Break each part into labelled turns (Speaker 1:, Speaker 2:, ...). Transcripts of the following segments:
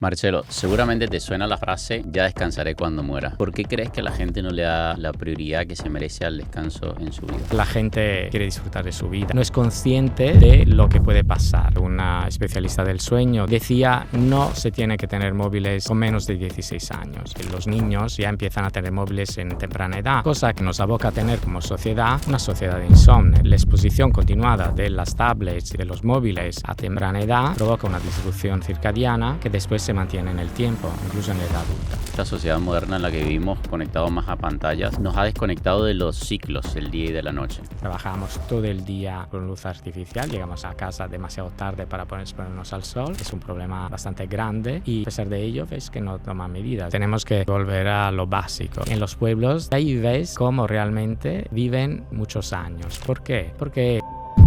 Speaker 1: Marcelo, seguramente te suena la frase "ya descansaré cuando muera". ¿Por qué crees que la gente no le da la prioridad que se merece al descanso en su vida?
Speaker 2: La gente quiere disfrutar de su vida, no es consciente de lo que puede pasar. Una especialista del sueño decía: no se tiene que tener móviles con menos de 16 años. Los niños ya empiezan a tener móviles en temprana edad, cosa que nos aboca a tener como sociedad una sociedad de insomnio. La exposición continuada de las tablets y de los móviles a temprana edad provoca una disrupción circadiana que después se mantiene en el tiempo, incluso en la edad adulta.
Speaker 1: Esta sociedad moderna en la que vivimos, conectados más a pantallas, nos ha desconectado de los ciclos del día y de la noche.
Speaker 2: Trabajamos todo el día con luz artificial, llegamos a casa demasiado tarde para ponernos al sol. Es un problema bastante grande y a pesar de ello ves que no toman medidas. Tenemos que volver a lo básico. En los pueblos ahí ves cómo realmente viven muchos años. ¿Por qué? Porque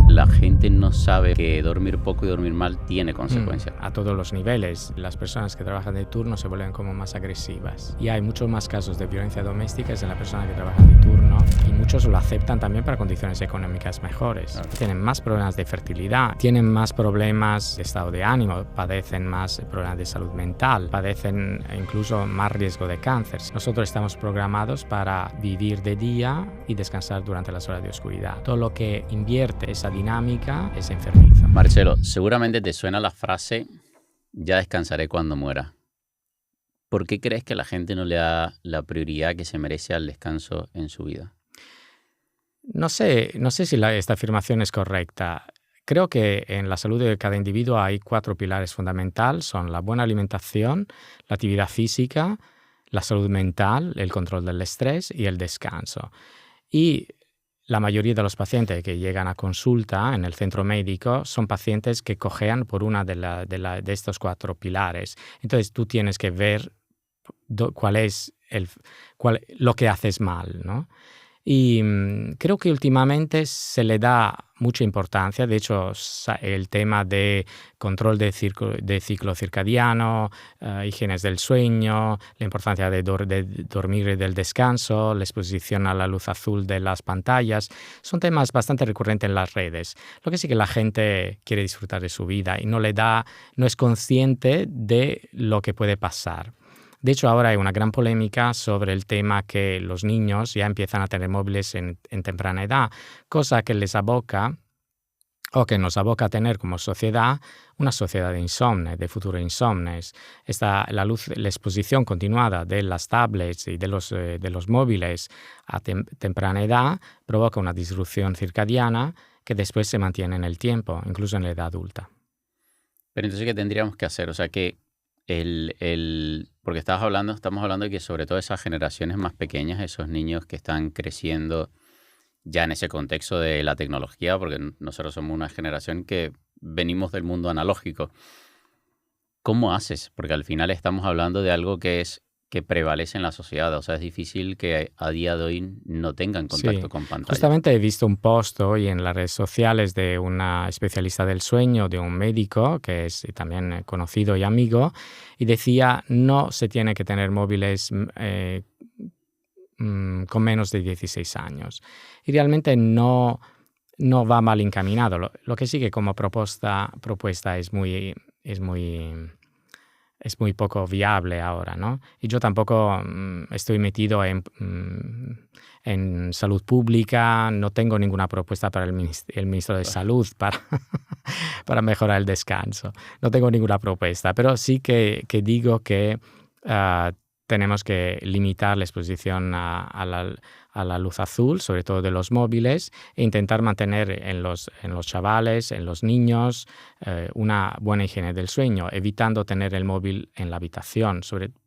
Speaker 1: La gente no sabe que dormir poco y dormir mal tiene consecuencias.
Speaker 2: a todos los niveles, las personas que trabajan de turno se vuelven como más agresivas. Y hay muchos más casos de violencia doméstica en las personas que trabajan de turno y muchos lo aceptan también para condiciones económicas mejores.
Speaker 1: Claro.
Speaker 2: Tienen más problemas de fertilidad, tienen más problemas de estado de ánimo, padecen más problemas de salud mental, padecen incluso más riesgo de cáncer. Nosotros estamos programados para vivir de día y descansar durante las horas de oscuridad. Todo lo que invierte esa dinámica es enfermizo.
Speaker 1: Marcelo, seguramente te suena la frase "ya descansaré cuando muera". ¿Por qué crees que la gente no le da la prioridad que se merece al descanso en su vida?
Speaker 2: No sé si esta afirmación es correcta. Creo que en la salud de cada individuo hay 4 pilares fundamentales. Son la buena alimentación, la actividad física, la salud mental, el control del estrés y el descanso. Y la mayoría de los pacientes que llegan a consulta en el centro médico son pacientes que cojean por una de estos 4 pilares. Entonces tú tienes que ver cuál es lo que haces mal, ¿no? Y creo que últimamente se le da mucha importancia. De hecho, el tema de control de ciclo circadiano, higienes del sueño, la importancia de dormir y del descanso, la exposición a la luz azul de las pantallas, son temas bastante recurrentes en las redes. Lo que sí que la gente quiere disfrutar de su vida y no es consciente de lo que puede pasar. De hecho, ahora hay una gran polémica sobre el tema que los niños ya empiezan a tener móviles en temprana edad, cosa que les aboca o que nos aboca a tener como sociedad una sociedad de insomnio, de futuro insomnes. La exposición continuada de las tablets y de los móviles a temprana edad provoca una disrupción circadiana que después se mantiene en el tiempo, incluso en la edad adulta.
Speaker 1: Pero entonces, ¿qué tendríamos que hacer? O sea, que porque estamos hablando de que sobre todo esas generaciones más pequeñas, esos niños que están creciendo ya en ese contexto de la tecnología, porque nosotros somos una generación que venimos del mundo analógico. ¿Cómo haces? Porque al final estamos hablando de algo que prevalece en la sociedad. O sea, es difícil que a día de hoy no tengan contacto con pantallas.
Speaker 2: Justamente he visto un post hoy en las redes sociales de una especialista del sueño, de un médico que es también conocido y amigo, y decía: no se tiene que tener móviles con menos de 16 años. Y realmente no va mal encaminado. Lo que sí que como propuesta es muy poco viable ahora, ¿no? Y yo tampoco estoy metido en salud pública, no tengo ninguna propuesta para el ministro de Salud para mejorar el descanso. No tengo ninguna propuesta, pero sí que digo que tenemos que limitar la exposición a la luz azul, sobre todo de los móviles, e intentar mantener en los chavales, en los niños, una buena higiene del sueño, evitando tener el móvil en la habitación,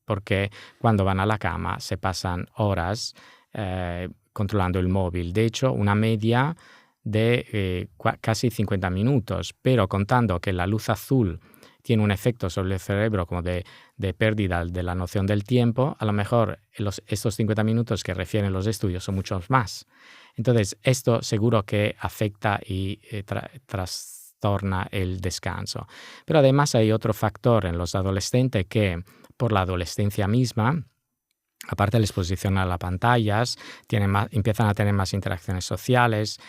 Speaker 2: porque cuando van a la cama se pasan horas controlando el móvil. De hecho, una media de casi 50 minutos, pero contando que la luz azul tiene un efecto sobre el cerebro como de pérdida de la noción del tiempo, a lo mejor estos 50 minutos que refieren los estudios son muchos más. Entonces, esto seguro que afecta y trastorna el descanso. Pero además hay otro factor en los adolescentes que, por la adolescencia misma, aparte de la exposición a las pantallas, empiezan a tener más interacciones sociales,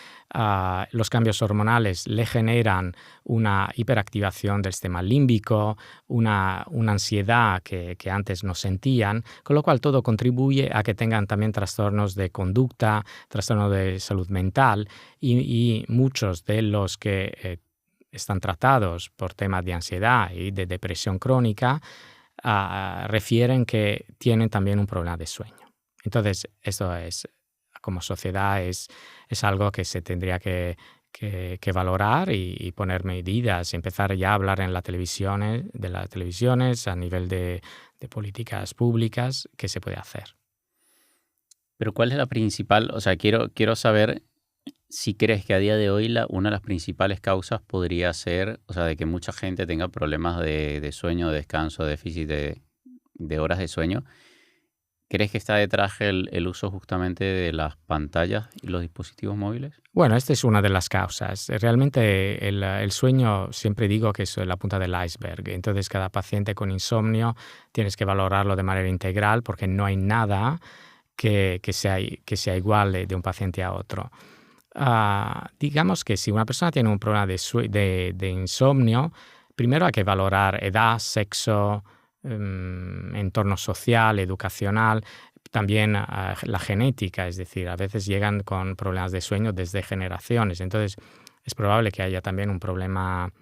Speaker 2: los cambios hormonales le generan una hiperactivación del sistema límbico, una ansiedad que antes no sentían, con lo cual todo contribuye a que tengan también trastornos de conducta, trastornos de salud mental y muchos de los que están tratados por temas de ansiedad y de depresión crónica refieren que tienen también un problema de sueño. Entonces, esto es, como sociedad, es algo que se tendría que valorar y poner medidas, empezar ya a hablar en las televisiones, a nivel de políticas públicas, qué se puede hacer.
Speaker 1: Pero ¿cuál es la principal? O sea, quiero saber si crees que a día de hoy una de las principales causas podría ser, o sea, de que mucha gente tenga problemas de sueño, de descanso, déficit de horas de sueño. ¿Crees que está detrás el uso justamente de las pantallas y los dispositivos móviles?
Speaker 2: Bueno, esta es una de las causas. Realmente el sueño, siempre digo que es la punta del iceberg. Entonces, cada paciente con insomnio tienes que valorarlo de manera integral porque no hay nada que sea igual de un paciente a otro. Digamos que si una persona tiene un problema de insomnio, primero hay que valorar edad, sexo, entorno social, educacional, también la genética, es decir, a veces llegan con problemas de sueño desde generaciones, entonces es probable que haya también un problema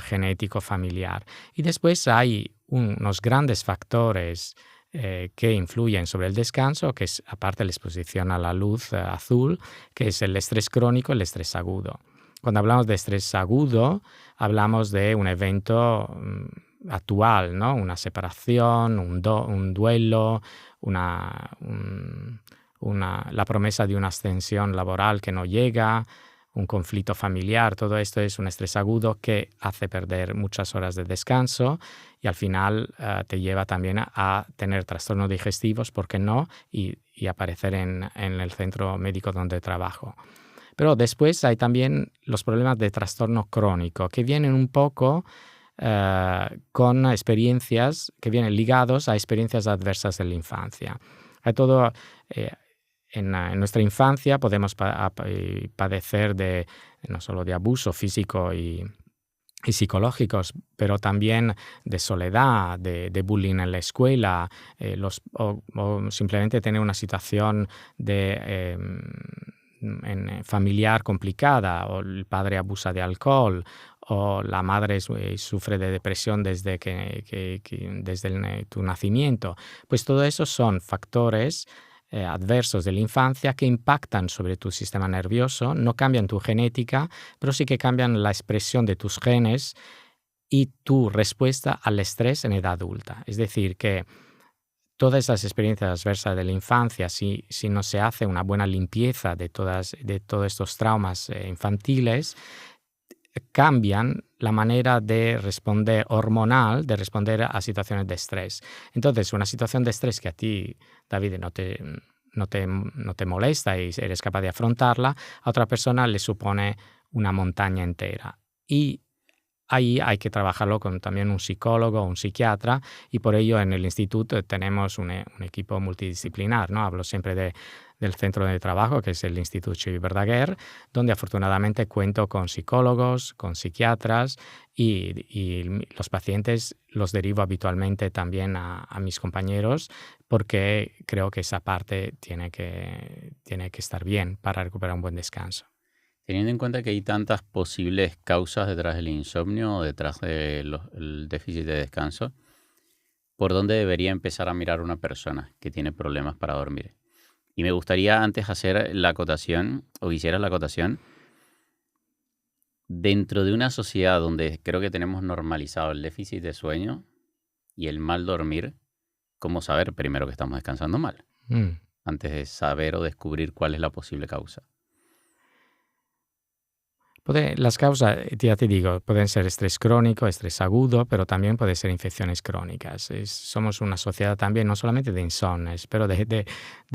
Speaker 2: genético familiar. Y después hay unos grandes factores que influyen sobre el descanso, que es aparte de la exposición a la luz azul, que es el estrés crónico y el estrés agudo. Cuando hablamos de estrés agudo, hablamos de un evento actual, ¿no? Una separación, un duelo, la promesa de una ascensión laboral que no llega, un conflicto familiar. Todo esto es un estrés agudo que hace perder muchas horas de descanso y al final te lleva también a tener trastornos digestivos, ¿por qué no? Y aparecer en el centro médico donde trabajo. Pero después hay también los problemas de trastorno crónico que vienen un poco con experiencias que vienen ligados a experiencias adversas de la infancia. Hay todo, en nuestra infancia podemos padecer no solo de abuso físico y psicológicos, pero también de soledad, de bullying en la escuela, o simplemente tener una situación familiar complicada, o el padre abusa de alcohol, o la madre sufre de depresión desde tu nacimiento. Pues todo eso son factores adversos de la infancia que impactan sobre tu sistema nervioso, no cambian tu genética, pero sí que cambian la expresión de tus genes y tu respuesta al estrés en edad adulta. Es decir, que todas esas experiencias adversas de la infancia, si no se hace una buena limpieza de todos estos traumas infantiles, cambian la manera de responder hormonal, de responder a situaciones de estrés. Entonces, una situación de estrés que a ti, David, no te molesta y eres capaz de afrontarla, a otra persona le supone una montaña entera. Y ahí hay que trabajarlo con también un psicólogo o un psiquiatra, y por ello en el instituto tenemos un equipo multidisciplinar, ¿no? Hablo siempre del centro de trabajo, que es el Instituto Xavier Verdaguer, donde afortunadamente cuento con psicólogos, con psiquiatras, y los pacientes los derivo habitualmente también a mis compañeros, porque creo que esa parte tiene que estar bien para recuperar un buen descanso.
Speaker 1: Teniendo en cuenta que hay tantas posibles causas detrás del insomnio o detrás del déficit de descanso, ¿por dónde debería empezar a mirar una persona que tiene problemas para dormir? Y me gustaría antes hacer la acotación, o hicieras la acotación, dentro de una sociedad donde creo que tenemos normalizado el déficit de sueño y el mal dormir, ¿cómo saber primero que estamos descansando mal? Antes de saber o descubrir cuál es la posible causa.
Speaker 2: Las causas, ya te digo, pueden ser estrés crónico, estrés agudo, pero también pueden ser infecciones crónicas. Somos una sociedad también no solamente de insomnes, pero de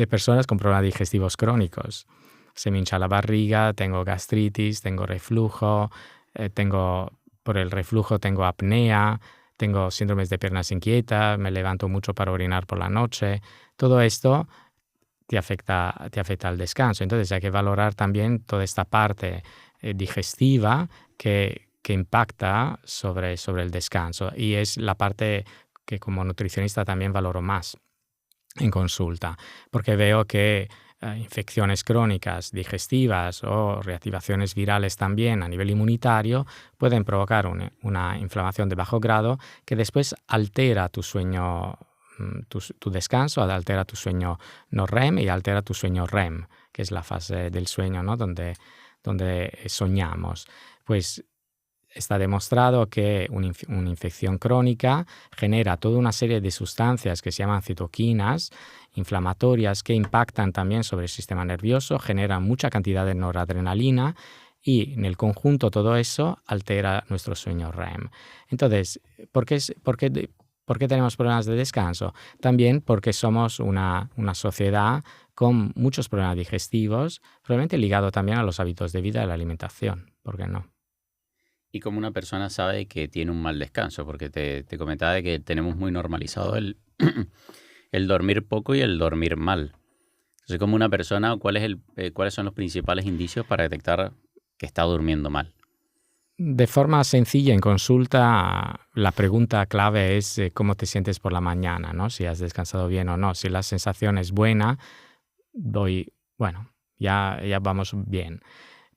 Speaker 2: personas con problemas digestivos crónicos. Se me hincha la barriga, tengo gastritis, tengo reflujo, por el reflujo tengo apnea, tengo síndromes de piernas inquietas, me levanto mucho para orinar por la noche. Todo esto te afecta al descanso. Entonces hay que valorar también toda esta parte digestiva que impacta sobre el descanso, y es la parte que como nutricionista también valoro más en consulta, porque veo que infecciones crónicas digestivas o reactivaciones virales también a nivel inmunitario pueden provocar una inflamación de bajo grado que después altera tu sueño, tu descanso, altera tu sueño no REM y altera tu sueño REM, que es la fase del sueño, ¿no?, donde soñamos. Pues está demostrado que una infección crónica genera toda una serie de sustancias que se llaman citoquinas inflamatorias que impactan también sobre el sistema nervioso, generan mucha cantidad de noradrenalina y en el conjunto todo eso altera nuestro sueño REM. Entonces, ¿por qué tenemos problemas de descanso? También porque somos una sociedad con muchos problemas digestivos, probablemente ligado también a los hábitos de vida y la alimentación. ¿Por qué no?
Speaker 1: ¿Y cómo una persona sabe que tiene un mal descanso? Porque te comentaba de que tenemos muy normalizado el, el dormir poco y el dormir mal. Entonces, como una persona, ¿cuáles son los principales indicios para detectar que está durmiendo mal?
Speaker 2: De forma sencilla, en consulta, la pregunta clave es cómo te sientes por la mañana, ¿no? Si has descansado bien o no. Si la sensación es buena, ya vamos bien.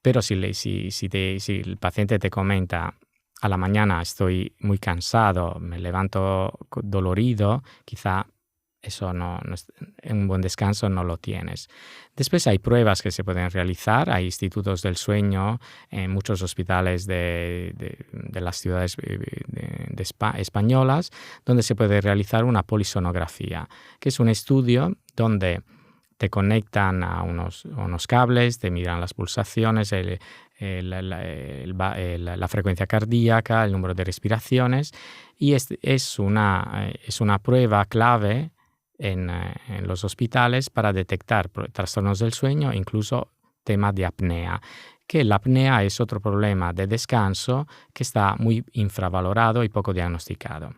Speaker 2: Pero si el paciente te comenta a la mañana estoy muy cansado, me levanto dolorido, quizá eso no es, en un buen descanso no lo tienes. Después hay pruebas que se pueden realizar, hay institutos del sueño en muchos hospitales de las ciudades españolas, donde se puede realizar una polisonografía, que es un estudio donde te conectan a unos cables, te miran las pulsaciones, la frecuencia cardíaca, el número de respiraciones, y es una prueba clave en los hospitales para detectar trastornos del sueño, incluso tema de apnea, que la apnea es otro problema de descanso que está muy infravalorado y poco diagnosticado.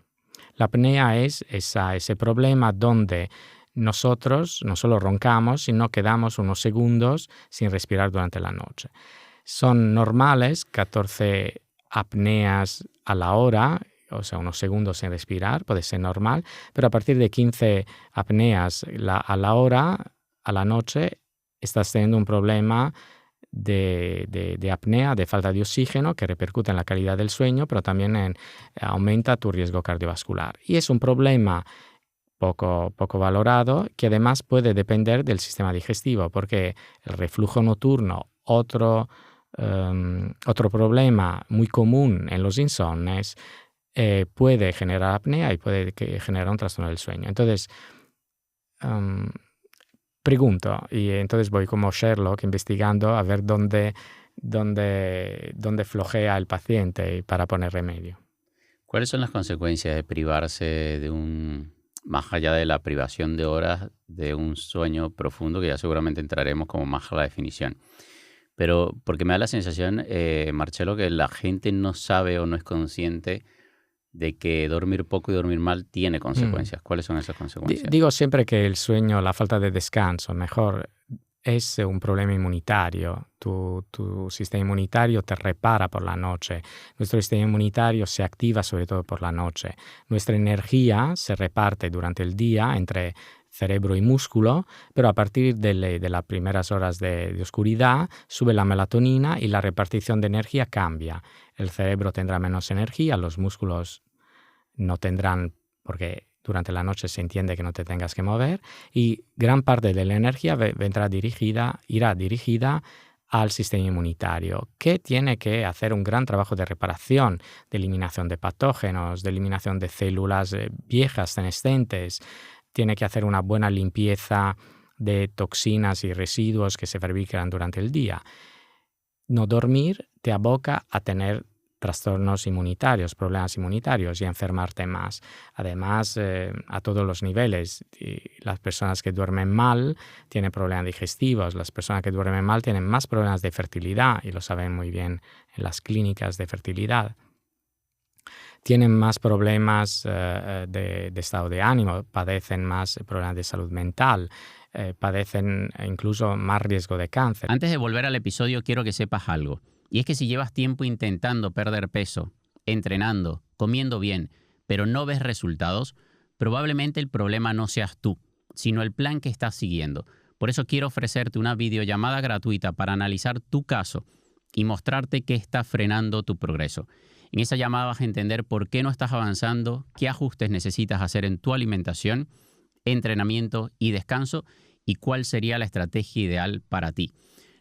Speaker 2: La apnea es ese problema donde nosotros no solo roncamos, sino que damos unos segundos sin respirar durante la noche. Son normales 14 apneas a la hora, o sea, unos segundos sin respirar, puede ser normal, pero a partir de 15 apneas a la hora, a la noche, estás teniendo un problema de apnea, de falta de oxígeno, que repercute en la calidad del sueño, pero también aumenta tu riesgo cardiovascular. Y es un problema poco valorado, que además puede depender del sistema digestivo, porque el reflujo nocturno, otro problema muy común en los insomnes, puede generar apnea y puede generar un trastorno del sueño. Entonces, pregunto, y entonces voy como Sherlock investigando a ver dónde flojea el paciente para poner remedio.
Speaker 1: ¿Cuáles son las consecuencias de privarse más allá de la privación de horas, de un sueño profundo, que ya seguramente entraremos como más a la definición? Pero porque me da la sensación, Marcelo, que la gente no sabe o no es consciente de que dormir poco y dormir mal tiene consecuencias. ¿Cuáles son esas consecuencias?
Speaker 2: Digo siempre que el sueño, la falta de descanso, mejor, es un problema inmunitario. Tu sistema inmunitario te repara por la noche. Nuestro sistema inmunitario se activa sobre todo por la noche. Nuestra energía se reparte durante el día entre cerebro y músculo, pero a partir de las primeras horas de oscuridad sube la melatonina y la repartición de energía cambia. El cerebro tendrá menos energía, los músculos no tendrán, porque durante la noche se entiende que no te tengas que mover, y gran parte de la energía irá dirigida al sistema inmunitario, que tiene que hacer un gran trabajo de reparación, de eliminación de patógenos, de eliminación de células viejas, senescentes. Tiene que hacer una buena limpieza de toxinas y residuos que se fabrican durante el día. No dormir te aboca a tener trastornos inmunitarios, problemas inmunitarios y a enfermarte más. Además, a todos los niveles. Las personas que duermen mal tienen problemas digestivos, las personas que duermen mal tienen más problemas de fertilidad y lo saben muy bien en las clínicas de fertilidad. tienen más problemas de estado de ánimo, padecen más problemas de salud mental, padecen incluso más riesgo de cáncer.
Speaker 1: Antes de volver al episodio, quiero que sepas algo. Y es que si llevas tiempo intentando perder peso, entrenando, comiendo bien, pero no ves resultados, probablemente el problema no seas tú, sino el plan que estás siguiendo. Por eso quiero ofrecerte una videollamada gratuita para analizar tu caso y mostrarte qué está frenando tu progreso. En esa llamada vas a entender por qué no estás avanzando, qué ajustes necesitas hacer en tu alimentación, entrenamiento y descanso y cuál sería la estrategia ideal para ti.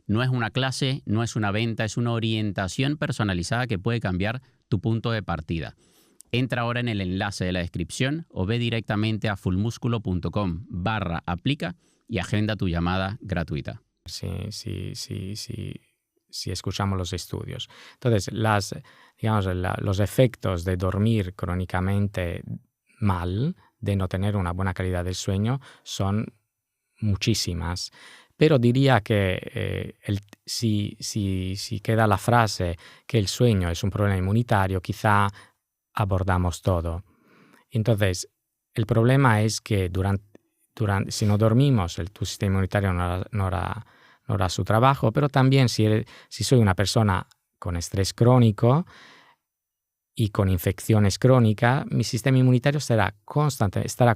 Speaker 1: No es una clase, no es una venta, es una orientación personalizada que puede cambiar tu punto de partida. Entra ahora en el enlace de la descripción o ve directamente a fullmusculo.com/aplica y agenda tu llamada gratuita.
Speaker 2: Si escuchamos los estudios. Entonces, los efectos de dormir crónicamente mal, de no tener una buena calidad del sueño, son muchísimas. Pero diría que si queda la frase que el sueño es un problema inmunitario, quizá abordamos todo. Entonces, el problema es que si no dormimos, tu sistema inmunitario no hará su trabajo, pero también si soy una persona con estrés crónico y con infecciones crónicas, mi sistema inmunitario estará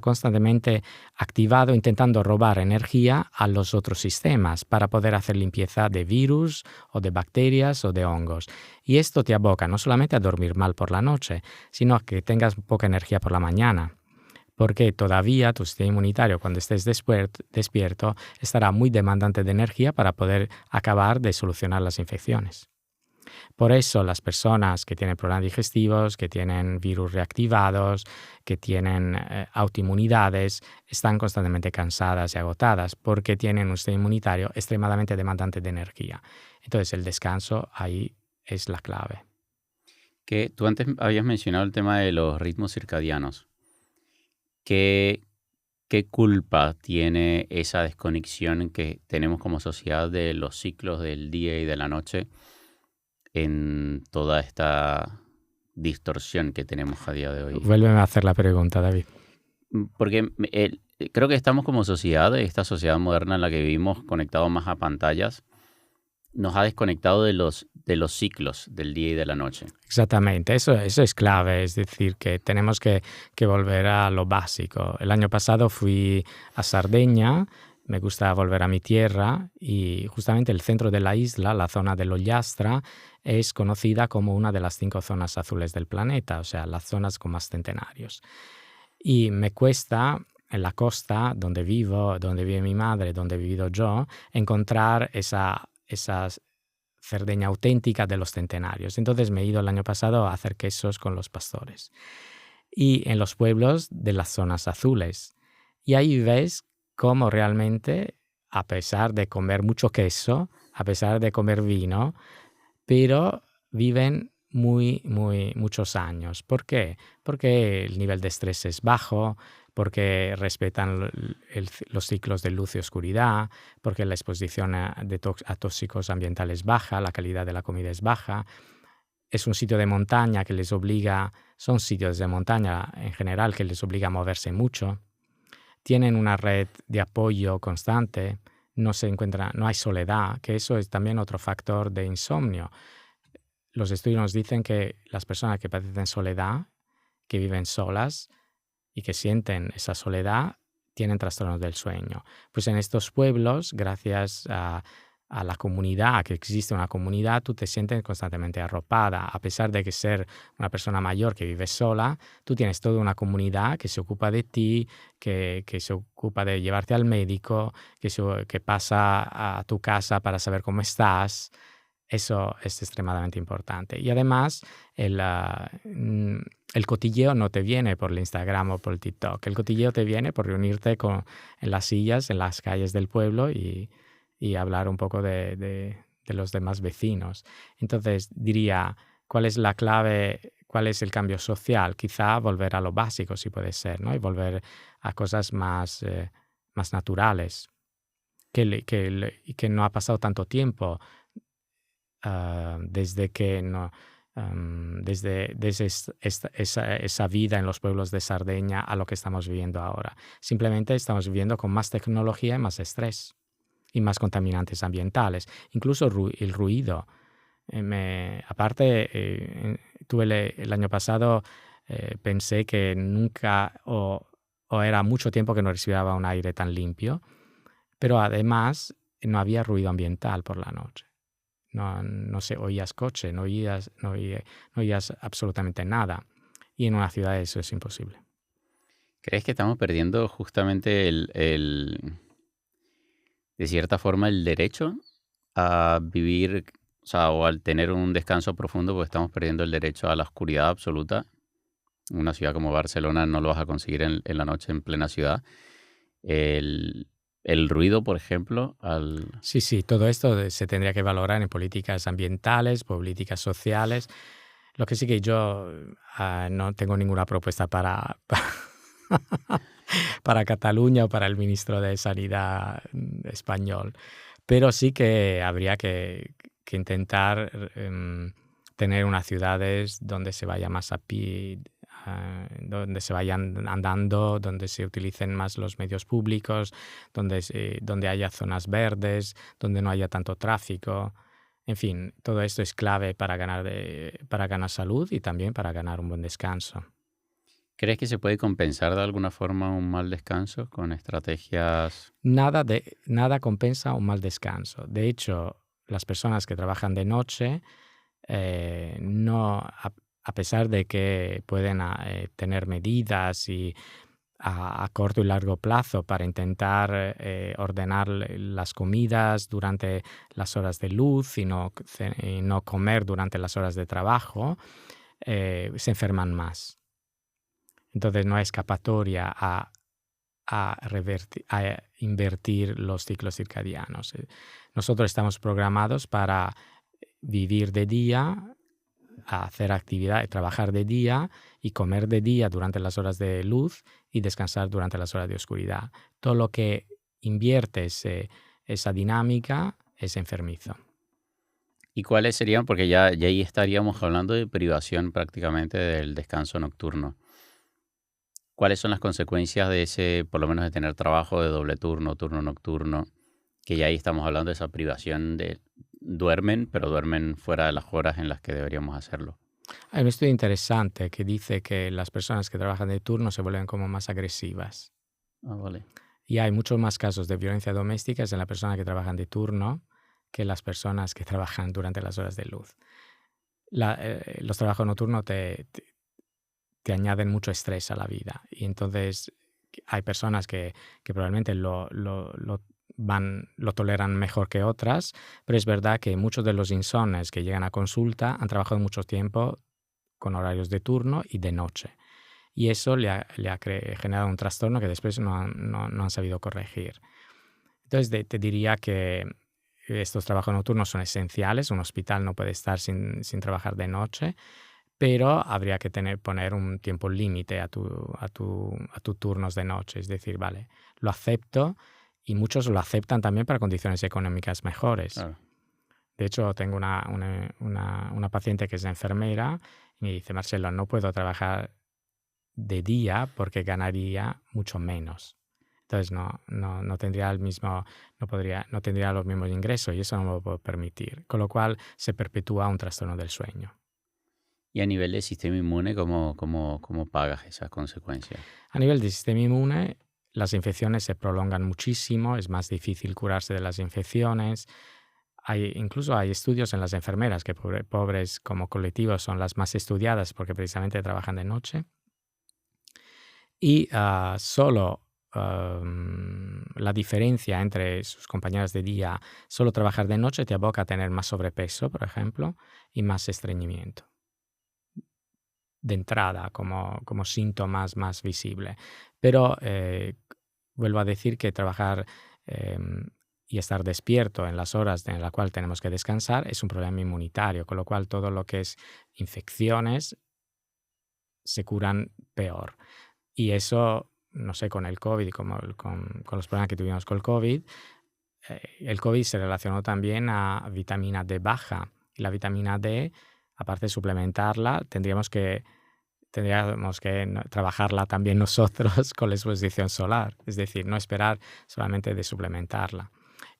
Speaker 2: constantemente activado intentando robar energía a los otros sistemas para poder hacer limpieza de virus o de bacterias o de hongos. Y esto te aboca no solamente a dormir mal por la noche, sino a que tengas poca energía por la mañana. Porque todavía tu sistema inmunitario, cuando estés despierto, estará muy demandante de energía para poder acabar de solucionar las infecciones. Por eso las personas que tienen problemas digestivos, que tienen virus reactivados, que tienen autoinmunidades, están constantemente cansadas y agotadas porque tienen un sistema inmunitario extremadamente demandante de energía. Entonces el descanso ahí es la clave.
Speaker 1: Que tú antes habías mencionado el tema de los ritmos circadianos. ¿Qué culpa tiene esa desconexión que tenemos como sociedad de los ciclos del día y de la noche en toda esta distorsión que tenemos a día de hoy?
Speaker 2: Vuélveme a hacer la pregunta, David.
Speaker 1: Porque creo que estamos como sociedad, esta sociedad moderna en la que vivimos conectados más a pantallas, nos ha desconectado de los ciclos del día y de la noche.
Speaker 2: Exactamente, eso es clave, es decir, que tenemos que volver a lo básico. El año pasado fui a Sardeña, me gusta volver a mi tierra y justamente el centro de la isla, la zona del Ollastra, es conocida como una de las 5 zonas azules del planeta, o sea, las zonas con más centenarios. Y me cuesta, en la costa donde vive mi madre, donde he vivido yo, encontrar esa Cerdeña auténtica de los centenarios. Entonces me he ido el año pasado a hacer quesos con los pastores. Y en los pueblos de las zonas azules. Y ahí ves cómo realmente, a pesar de comer mucho queso, a pesar de comer vino, pero viven muchos años. ¿Por qué? Porque el nivel de estrés es bajo, porque respetan los ciclos de luz y oscuridad, porque la exposición a tóxicos ambientales es baja, la calidad de la comida es baja. Es un sitio de montaña que les obliga, son sitios de montaña en general que les obliga a moverse mucho. Tienen una red de apoyo constante, no hay soledad, que eso es también otro factor de insomnio. Los estudios nos dicen que las personas que padecen soledad, que viven solas y que sienten esa soledad, tienen trastornos del sueño. Pues en estos pueblos, gracias a la comunidad, a que existe una comunidad, tú te sientes constantemente arropada. A pesar de que ser una persona mayor que vive sola, tú tienes toda una comunidad que se ocupa de ti, que se ocupa de llevarte al médico, que pasa a tu casa para saber cómo estás. Eso es extremadamente importante. Y además, el cotilleo no te viene por el Instagram o por el TikTok. El cotilleo te viene por reunirte en las sillas, en las calles del pueblo y hablar un poco de los demás vecinos. Entonces, diría, ¿cuál es la clave? ¿Cuál es el cambio social? Quizá volver a lo básico, si puede ser, ¿no? Y volver a cosas más naturales. Que no ha pasado tanto tiempo desde que desde esa vida en los pueblos de Sardeña a lo que estamos viviendo ahora. Simplemente estamos viviendo con más tecnología y más estrés y más contaminantes ambientales. Incluso el ruido. El año pasado pensé que nunca o era mucho tiempo que no respiraba un aire tan limpio, pero además no había ruido ambiental por la noche. No se oías coche, no oías absolutamente nada. Y en una ciudad eso es imposible.
Speaker 1: ¿Crees que estamos perdiendo justamente de cierta forma, el derecho a vivir, o sea, o al tener un descanso profundo, pues estamos perdiendo el derecho a la oscuridad absoluta? En una ciudad como Barcelona no lo vas a conseguir en la noche en plena ciudad. El, el ruido, por ejemplo,
Speaker 2: Sí, todo esto se tendría que valorar en políticas ambientales, políticas sociales. Lo que sí que yo no tengo ninguna propuesta para Cataluña o para el ministro de Sanidad español, pero sí que habría que intentar tener unas ciudades donde se vaya más a pie, donde se vayan andando, donde se utilicen más los medios públicos, donde haya zonas verdes, donde no haya tanto tráfico. En fin, todo esto es clave para ganar salud y también para ganar un buen descanso.
Speaker 1: ¿Crees que se puede compensar de alguna forma un mal descanso con estrategias?
Speaker 2: Nada compensa un mal descanso. De hecho, las personas que trabajan de noche, a pesar de que pueden tener medidas y a corto y largo plazo para intentar ordenar las comidas durante las horas de luz y no comer durante las horas de trabajo, se enferman más. Entonces no hay escapatoria a invertir los ciclos circadianos. Nosotros estamos programados para vivir de día, hacer actividad, trabajar de día y comer de día durante las horas de luz y descansar durante las horas de oscuridad. Todo lo que invierte esa dinámica es enfermizo.
Speaker 1: ¿Y cuáles serían? Porque ya ahí estaríamos hablando de privación prácticamente del descanso nocturno. ¿Cuáles son las consecuencias de ese, por lo menos de tener trabajo de doble turno, turno nocturno? Que ya ahí estamos hablando de esa privación de duermen, pero duermen fuera de las horas en las que deberíamos hacerlo.
Speaker 2: Hay un estudio interesante que dice que las personas que trabajan de turno se vuelven como más agresivas.
Speaker 1: Ah, vale.
Speaker 2: Y hay muchos más casos de violencia doméstica en las personas que trabajan de turno que las personas que trabajan durante las horas de luz. Los trabajos nocturnos te añaden mucho estrés a la vida. Y entonces hay personas que probablemente lo toleran mejor que otras, pero es verdad que muchos de los insomnes que llegan a consulta han trabajado mucho tiempo con horarios de turno y de noche. Y eso le ha generado un trastorno que después no han sabido corregir. Entonces te diría que estos trabajos nocturnos son esenciales. Un hospital no puede estar sin trabajar de noche, pero habría que poner un tiempo límite a tus turnos de noche. Es decir, vale, lo acepto, y muchos lo aceptan también para condiciones económicas mejores.
Speaker 1: Claro.
Speaker 2: De hecho, tengo una paciente que es enfermera y me dice: Marcelo, no puedo trabajar de día porque ganaría mucho menos. Entonces no tendría no tendría los mismos ingresos y eso no me lo puedo permitir. Con lo cual se perpetúa un trastorno del sueño.
Speaker 1: Y a nivel de sistema inmune, ¿cómo pagas esas consecuencias?
Speaker 2: A nivel del sistema inmune, las infecciones se prolongan muchísimo, es más difícil curarse de las infecciones. Incluso hay estudios en las enfermeras que pobres como colectivos son las más estudiadas porque precisamente trabajan de noche. Y solo la diferencia entre sus compañeras de día, solo trabajar de noche te aboca a tener más sobrepeso, por ejemplo, y más estreñimiento. De entrada, como síntomas más visibles. Pero vuelvo a decir que trabajar y estar despierto en las horas en las cuales tenemos que descansar es un problema inmunitario, con lo cual todo lo que es infecciones se curan peor. Y eso, no sé, con el COVID y con los problemas que tuvimos con el COVID se relacionó también a vitamina D baja. Y la vitamina D, aparte de suplementarla, trabajarla también nosotros con la exposición solar, es decir, no esperar solamente de suplementarla.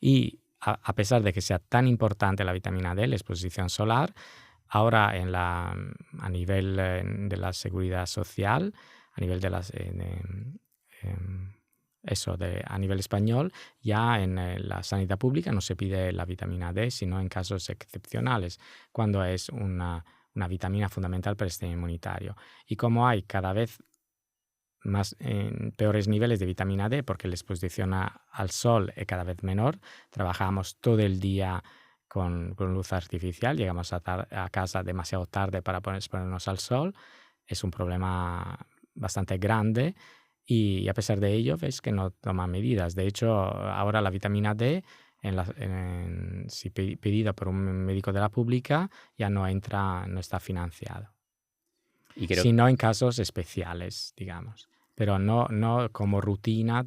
Speaker 2: Y a pesar de que sea tan importante la vitamina D, la exposición solar, ahora a nivel de la seguridad social, a nivel de las a nivel español, ya en la sanidad pública no se pide la vitamina D, sino en casos excepcionales, cuando es una vitamina fundamental para el sistema inmunitario. Y como hay cada vez más peores niveles de vitamina D, porque la exposición al sol es cada vez menor, trabajamos todo el día con luz artificial, llegamos a casa demasiado tarde para exponernos al sol, es un problema bastante grande. Y a pesar de ello, ves que no toman medidas. De hecho, ahora la vitamina D, si pedida por un médico de la pública, ya no está financiado.
Speaker 1: Y creo
Speaker 2: Sino en casos especiales, digamos. Pero no como rutina,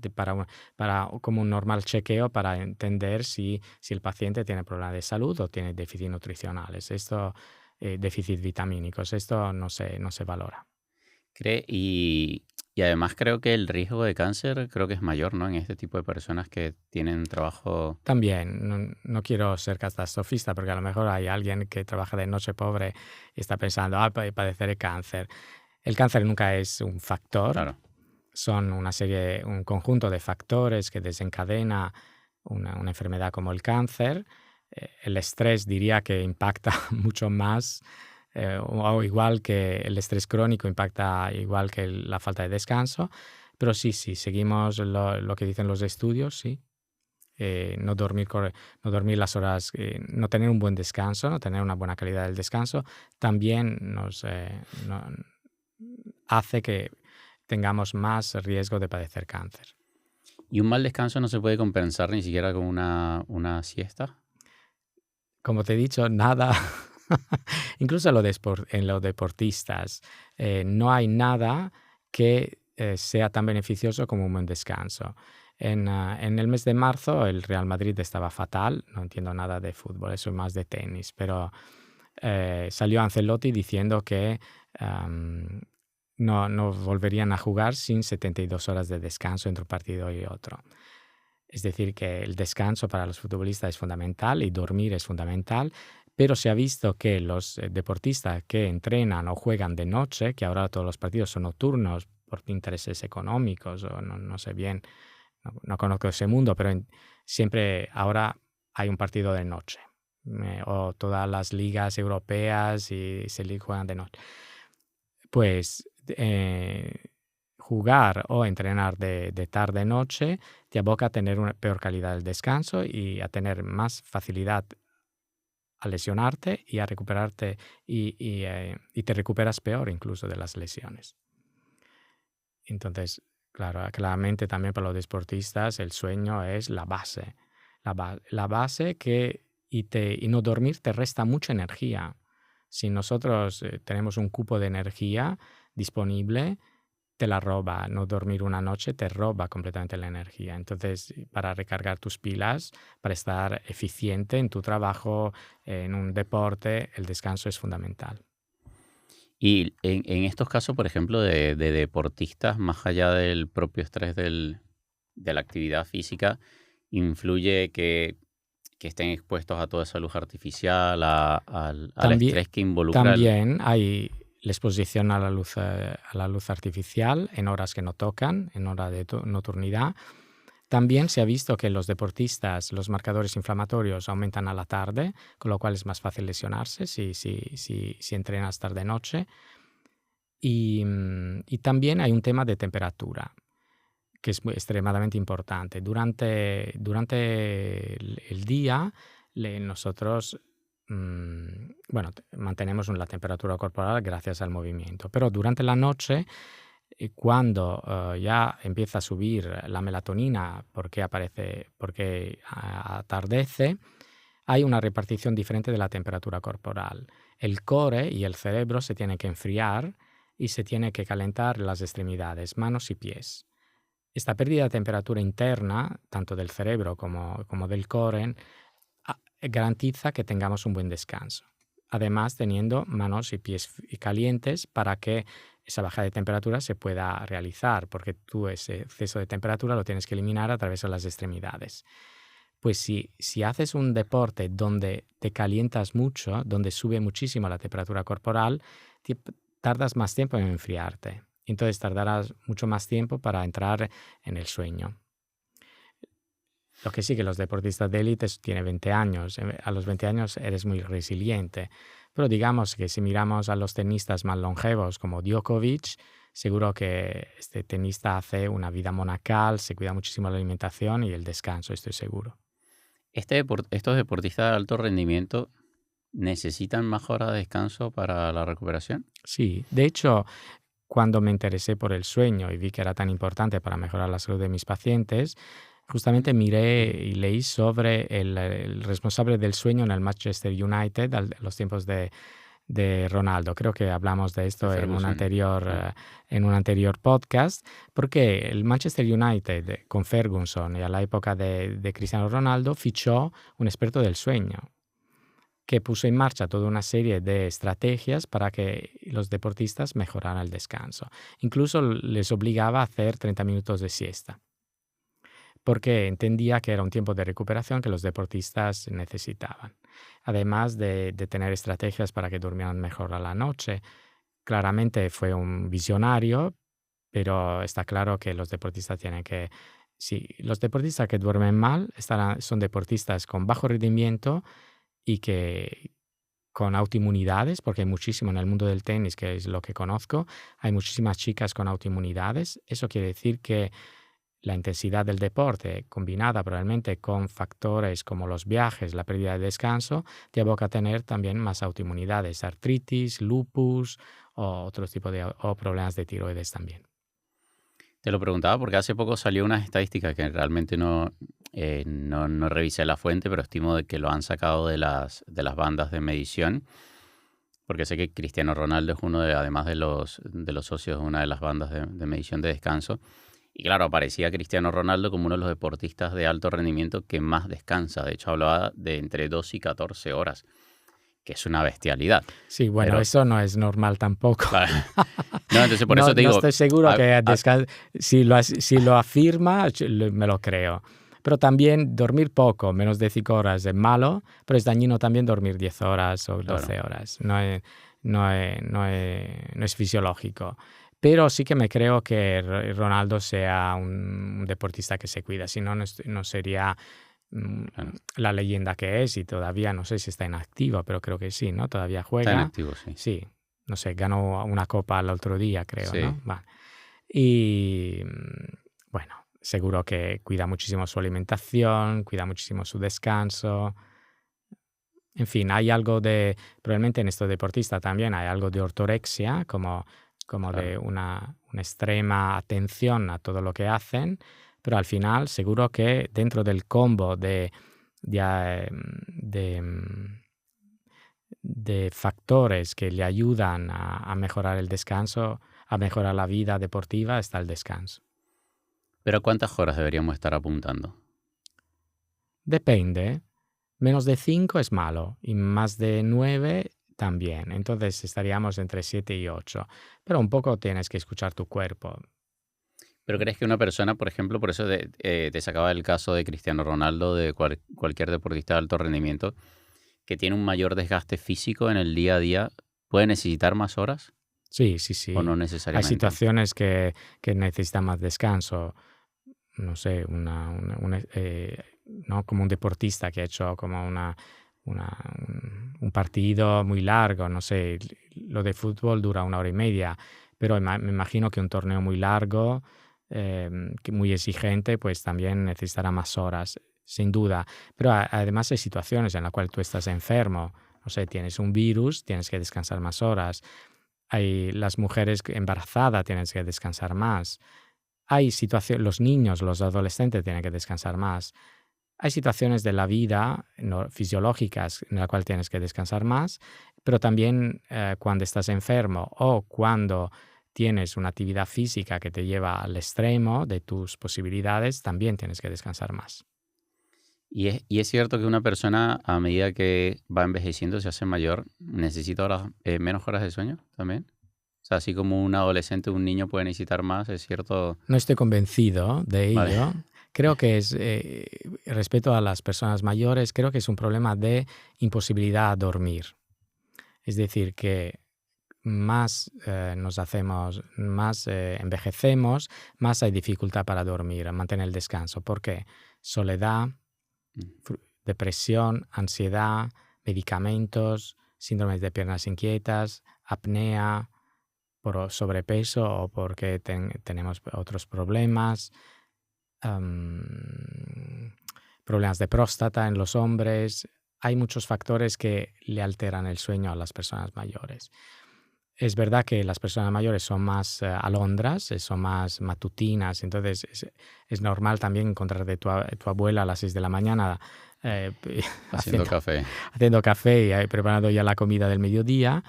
Speaker 2: como un normal chequeo para entender si el paciente tiene problemas de salud o tiene déficits nutricionales. Déficits vitamínicos. Esto no se valora.
Speaker 1: y además creo que el riesgo de cáncer creo que es mayor, ¿no? En este tipo de personas que tienen trabajo.
Speaker 2: También, no quiero ser catastrofista, porque a lo mejor hay alguien que trabaja de noche pobre y está pensando, padeceré cáncer. El cáncer nunca es un factor.
Speaker 1: Claro.
Speaker 2: Son un conjunto de factores que desencadena una enfermedad como el cáncer. El estrés diría que impacta mucho más, o igual que el estrés crónico impacta igual que la falta de descanso. Pero sí, seguimos lo que dicen los estudios, sí. No dormir las horas, no tener un buen descanso, no tener una buena calidad del descanso, también nos hace que tengamos más riesgo de padecer cáncer.
Speaker 1: ¿Y un mal descanso no se puede compensar ni siquiera con una siesta?
Speaker 2: Como te he dicho, nada, incluso en los deportistas, no hay nada que sea tan beneficioso como un buen descanso. En el mes de marzo el Real Madrid estaba fatal, no entiendo nada de fútbol, eso es más de tenis, pero salió Ancelotti diciendo que no volverían a jugar sin 72 horas de descanso entre un partido y otro. Es decir, que el descanso para los futbolistas es fundamental y dormir es fundamental, pero se ha visto que los deportistas que entrenan o juegan de noche, que ahora todos los partidos son nocturnos por intereses económicos o no sé bien, no conozco ese mundo, pero siempre ahora hay un partido de noche, o todas las ligas europeas y se juegan de noche. Pues jugar o entrenar de tarde-noche te aboca a tener una peor calidad del descanso y a tener más facilidad a lesionarte y a recuperarte y te recuperas peor incluso de las lesiones. Entonces, claro, claramente también para los deportistas el sueño es la base. La base y no dormir te resta mucha energía. Si nosotros tenemos un cupo de energía disponible, te la roba. No dormir una noche te roba completamente la energía. Entonces, para recargar tus pilas, para estar eficiente en tu trabajo, en un deporte, el descanso es fundamental.
Speaker 1: Y en estos casos, por ejemplo, de deportistas, más allá del propio estrés de la actividad física, influye que estén expuestos a toda esa luz artificial, al estrés que involucra
Speaker 2: También hay la exposición a la luz artificial en horas que no tocan, en hora de nocturnidad. También se ha visto que los deportistas, los marcadores inflamatorios aumentan a la tarde, con lo cual es más fácil lesionarse si entrenas tarde-noche. Y también hay un tema de temperatura, que es extremadamente importante. Durante el día, nosotros mantenemos la temperatura corporal gracias al movimiento, pero durante la noche, cuando ya empieza a subir la melatonina porque atardece, hay una repartición diferente de la temperatura corporal. El core y el cerebro se tienen que enfriar y se tienen que calentar las extremidades, manos y pies. Esta pérdida de temperatura interna, tanto del cerebro como del core, garantiza que tengamos un buen descanso. además teniendo manos y pies calientes para que esa baja de temperatura se pueda realizar, porque tú ese exceso de temperatura lo tienes que eliminar a través de las extremidades. Pues si haces un deporte donde te calientas mucho, donde sube muchísimo la temperatura corporal, tardas más tiempo en enfriarte. Entonces tardarás mucho más tiempo para entrar en el sueño. Lo que sí que los deportistas de élite tienen 20 años. A los 20 años eres muy resiliente. Pero digamos que si miramos a los tenistas más longevos como Djokovic, seguro que este tenista hace una vida monacal, se cuida muchísimo la alimentación y el descanso, estoy seguro.
Speaker 1: ¿Estos deportistas de alto rendimiento necesitan más horas de descanso para la recuperación?
Speaker 2: Sí, de hecho, cuando me interesé por el sueño y vi que era tan importante para mejorar la salud de mis pacientes, justamente miré y leí sobre el responsable del sueño en el Manchester United a los tiempos de Ronaldo. Creo que hablamos de esto en un anterior podcast, porque el Manchester United con Ferguson y a la época de Cristiano Ronaldo fichó un experto del sueño que puso en marcha toda una serie de estrategias para que los deportistas mejoraran el descanso. Incluso les obligaba a hacer 30 minutos de siesta, porque entendía que era un tiempo de recuperación que los deportistas necesitaban. Además de tener estrategias para que durmieran mejor a la noche. Claramente fue un visionario, pero está claro que los deportistas tienen que... Sí, los deportistas que duermen mal son deportistas con bajo rendimiento y que con autoinmunidades, porque hay muchísimo en el mundo del tenis, que es lo que conozco, hay muchísimas chicas con autoinmunidades. Eso quiere decir que la intensidad del deporte, combinada probablemente con factores como los viajes, la pérdida de descanso, te aboca a tener también más autoinmunidades, artritis, lupus o otros tipos de problemas de tiroides también.
Speaker 1: Te lo preguntaba porque hace poco salió unas estadísticas que realmente no revisé la fuente, pero estimo de que lo han sacado de las bandas de medición, porque sé que Cristiano Ronaldo es uno además de los socios de una de las bandas de medición de descanso. Y claro, aparecía Cristiano Ronaldo como uno de los deportistas de alto rendimiento que más descansa. De hecho, hablaba de entre 2 y 14 horas, que es una bestialidad.
Speaker 2: Sí, bueno, pero eso no es normal tampoco.
Speaker 1: Claro. No, entonces por eso te digo...
Speaker 2: No estoy seguro que si lo afirma, me lo creo. Pero también dormir poco, menos de 5 horas, es malo, pero es dañino también dormir 10 horas o 12 horas. No es fisiológico. Pero sí que me creo que Ronaldo sea un deportista que se cuida, si no, no sería la leyenda que es, y todavía no sé si está inactivo, pero creo que sí, ¿no? Todavía juega.
Speaker 1: Está inactivo, sí.
Speaker 2: Sí, no sé, ganó una copa el otro día, creo,
Speaker 1: sí.
Speaker 2: ¿no? Vale. Y bueno, seguro que cuida muchísimo su alimentación, cuida muchísimo su descanso. En fin, hay algo de, probablemente en estos deportistas también hay algo de ortorexia, como claro, de una extrema atención a todo lo que hacen, pero al final seguro que dentro del combo de factores que le ayudan a mejorar el descanso, a mejorar la vida deportiva, está el descanso.
Speaker 1: ¿Pero cuántas horas deberíamos estar apuntando?
Speaker 2: Depende. Menos de 5 es malo y más de 9 también. Entonces estaríamos entre 7 y 8. Pero un poco tienes que escuchar tu cuerpo.
Speaker 1: ¿Pero crees que una persona, por ejemplo, por eso te sacaba el caso de Cristiano Ronaldo, de cualquier deportista de alto rendimiento, que tiene un mayor desgaste físico en el día a día, puede necesitar más horas?
Speaker 2: Sí.
Speaker 1: ¿O no necesariamente?
Speaker 2: Hay situaciones que necesitan más descanso. No sé, ¿no? Como un deportista que ha hecho como un partido muy largo, no sé, lo de fútbol dura 1 hora y media, pero me imagino que un torneo muy largo, muy exigente, pues también necesitará más horas, sin duda. Pero además hay situaciones en las cuales tú estás enfermo, no sé, tienes un virus, tienes que descansar más horas. Hay las mujeres embarazadas, tienes que descansar más. Hay situaciones, los niños, los adolescentes tienen que descansar más. Hay situaciones de la vida fisiológicas en las cuales tienes que descansar más, pero también cuando estás enfermo o cuando tienes una actividad física que te lleva al extremo de tus posibilidades, también tienes que descansar más.
Speaker 1: Y es cierto que una persona a medida que va envejeciendo, se hace mayor, necesita menos horas de sueño también. O sea, así como un adolescente o un niño puede necesitar más, es cierto.
Speaker 2: No estoy convencido de
Speaker 1: Vale.
Speaker 2: ello. Creo que es, respecto a las personas mayores, creo que es un problema de imposibilidad a dormir. Es decir, que más nos hacemos, más envejecemos, más hay dificultad para dormir, a mantener el descanso. ¿Por qué? Soledad, depresión, ansiedad, medicamentos, síndromes de piernas inquietas, apnea, por sobrepeso o porque tenemos otros problemas, problemas de próstata en los hombres. Hay muchos factores que le alteran el sueño a las personas mayores. Es verdad que las personas mayores son más alondras, son más matutinas, entonces es normal también encontrar de tu abuela a las 6 de la mañana
Speaker 1: Haciendo café.
Speaker 2: haciendo café y preparando ya la comida del mediodía,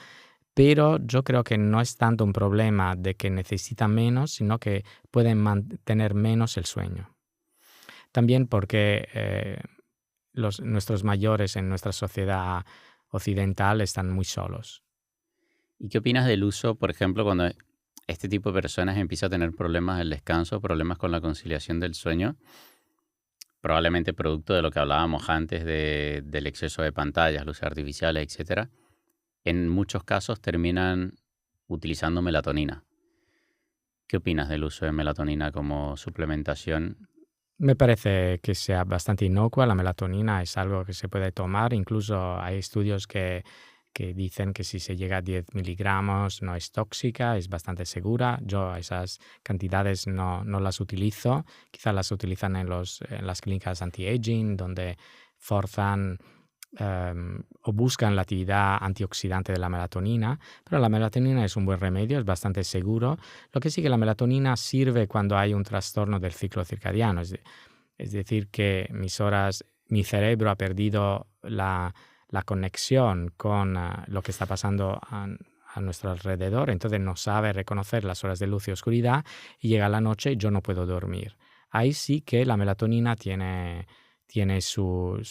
Speaker 2: pero yo creo que no es tanto un problema de que necesitan menos, sino que pueden mantener menos el sueño. También porque nuestros mayores en nuestra sociedad occidental están muy solos.
Speaker 1: ¿Y qué opinas del uso, por ejemplo, cuando este tipo de personas empieza a tener problemas del descanso, problemas con la conciliación del sueño? Probablemente producto de lo que hablábamos antes del exceso de pantallas, luces artificiales, etcétera. En muchos casos terminan utilizando melatonina. ¿Qué opinas del uso de melatonina como suplementación?
Speaker 2: Me parece que sea bastante inocua. La melatonina es algo que se puede tomar. Incluso hay estudios que dicen que si se llega a 10 miligramos no es tóxica, es bastante segura. Yo esas cantidades no las utilizo. Quizás las utilizan en las clínicas anti-aging, donde forzan o buscan la actividad antioxidante de la melatonina, pero la melatonina es un buen remedio, es bastante seguro. Lo que sí que la melatonina sirve cuando hay un trastorno del ciclo circadiano, es decir, que mi cerebro ha perdido la conexión con lo que está pasando a nuestro alrededor, entonces no sabe reconocer las horas de luz y oscuridad y llega la noche y yo no puedo dormir. Ahí sí que la melatonina tiene su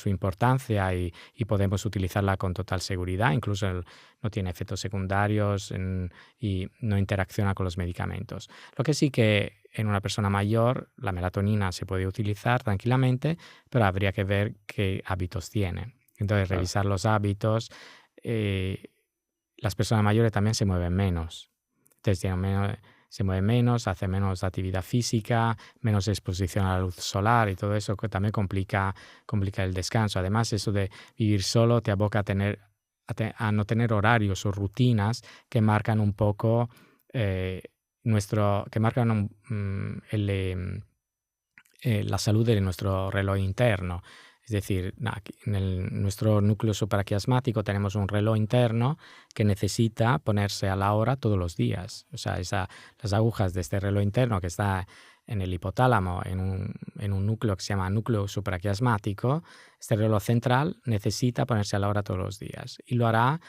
Speaker 2: importancia y podemos utilizarla con total seguridad. Incluso no tiene efectos secundarios y no interacciona con los medicamentos. Lo que sí que en una persona mayor la melatonina se puede utilizar tranquilamente, pero habría que ver qué hábitos tiene. Entonces,
Speaker 1: Claro.
Speaker 2: revisar los hábitos. Las personas mayores también se mueven menos. Entonces, se mueve menos, hace menos actividad física, menos exposición a la luz solar y todo eso que también complica el descanso. Además, eso de vivir solo te aboca a no tener horarios o rutinas que marcan un poco la salud de nuestro reloj interno. Es decir, en nuestro núcleo supraquiasmático tenemos un reloj interno que necesita ponerse a la hora todos los días. O sea, las agujas de este reloj interno que está en el hipotálamo, en un núcleo que se llama núcleo supraquiasmático, este reloj central necesita ponerse a la hora todos los días. Y lo hará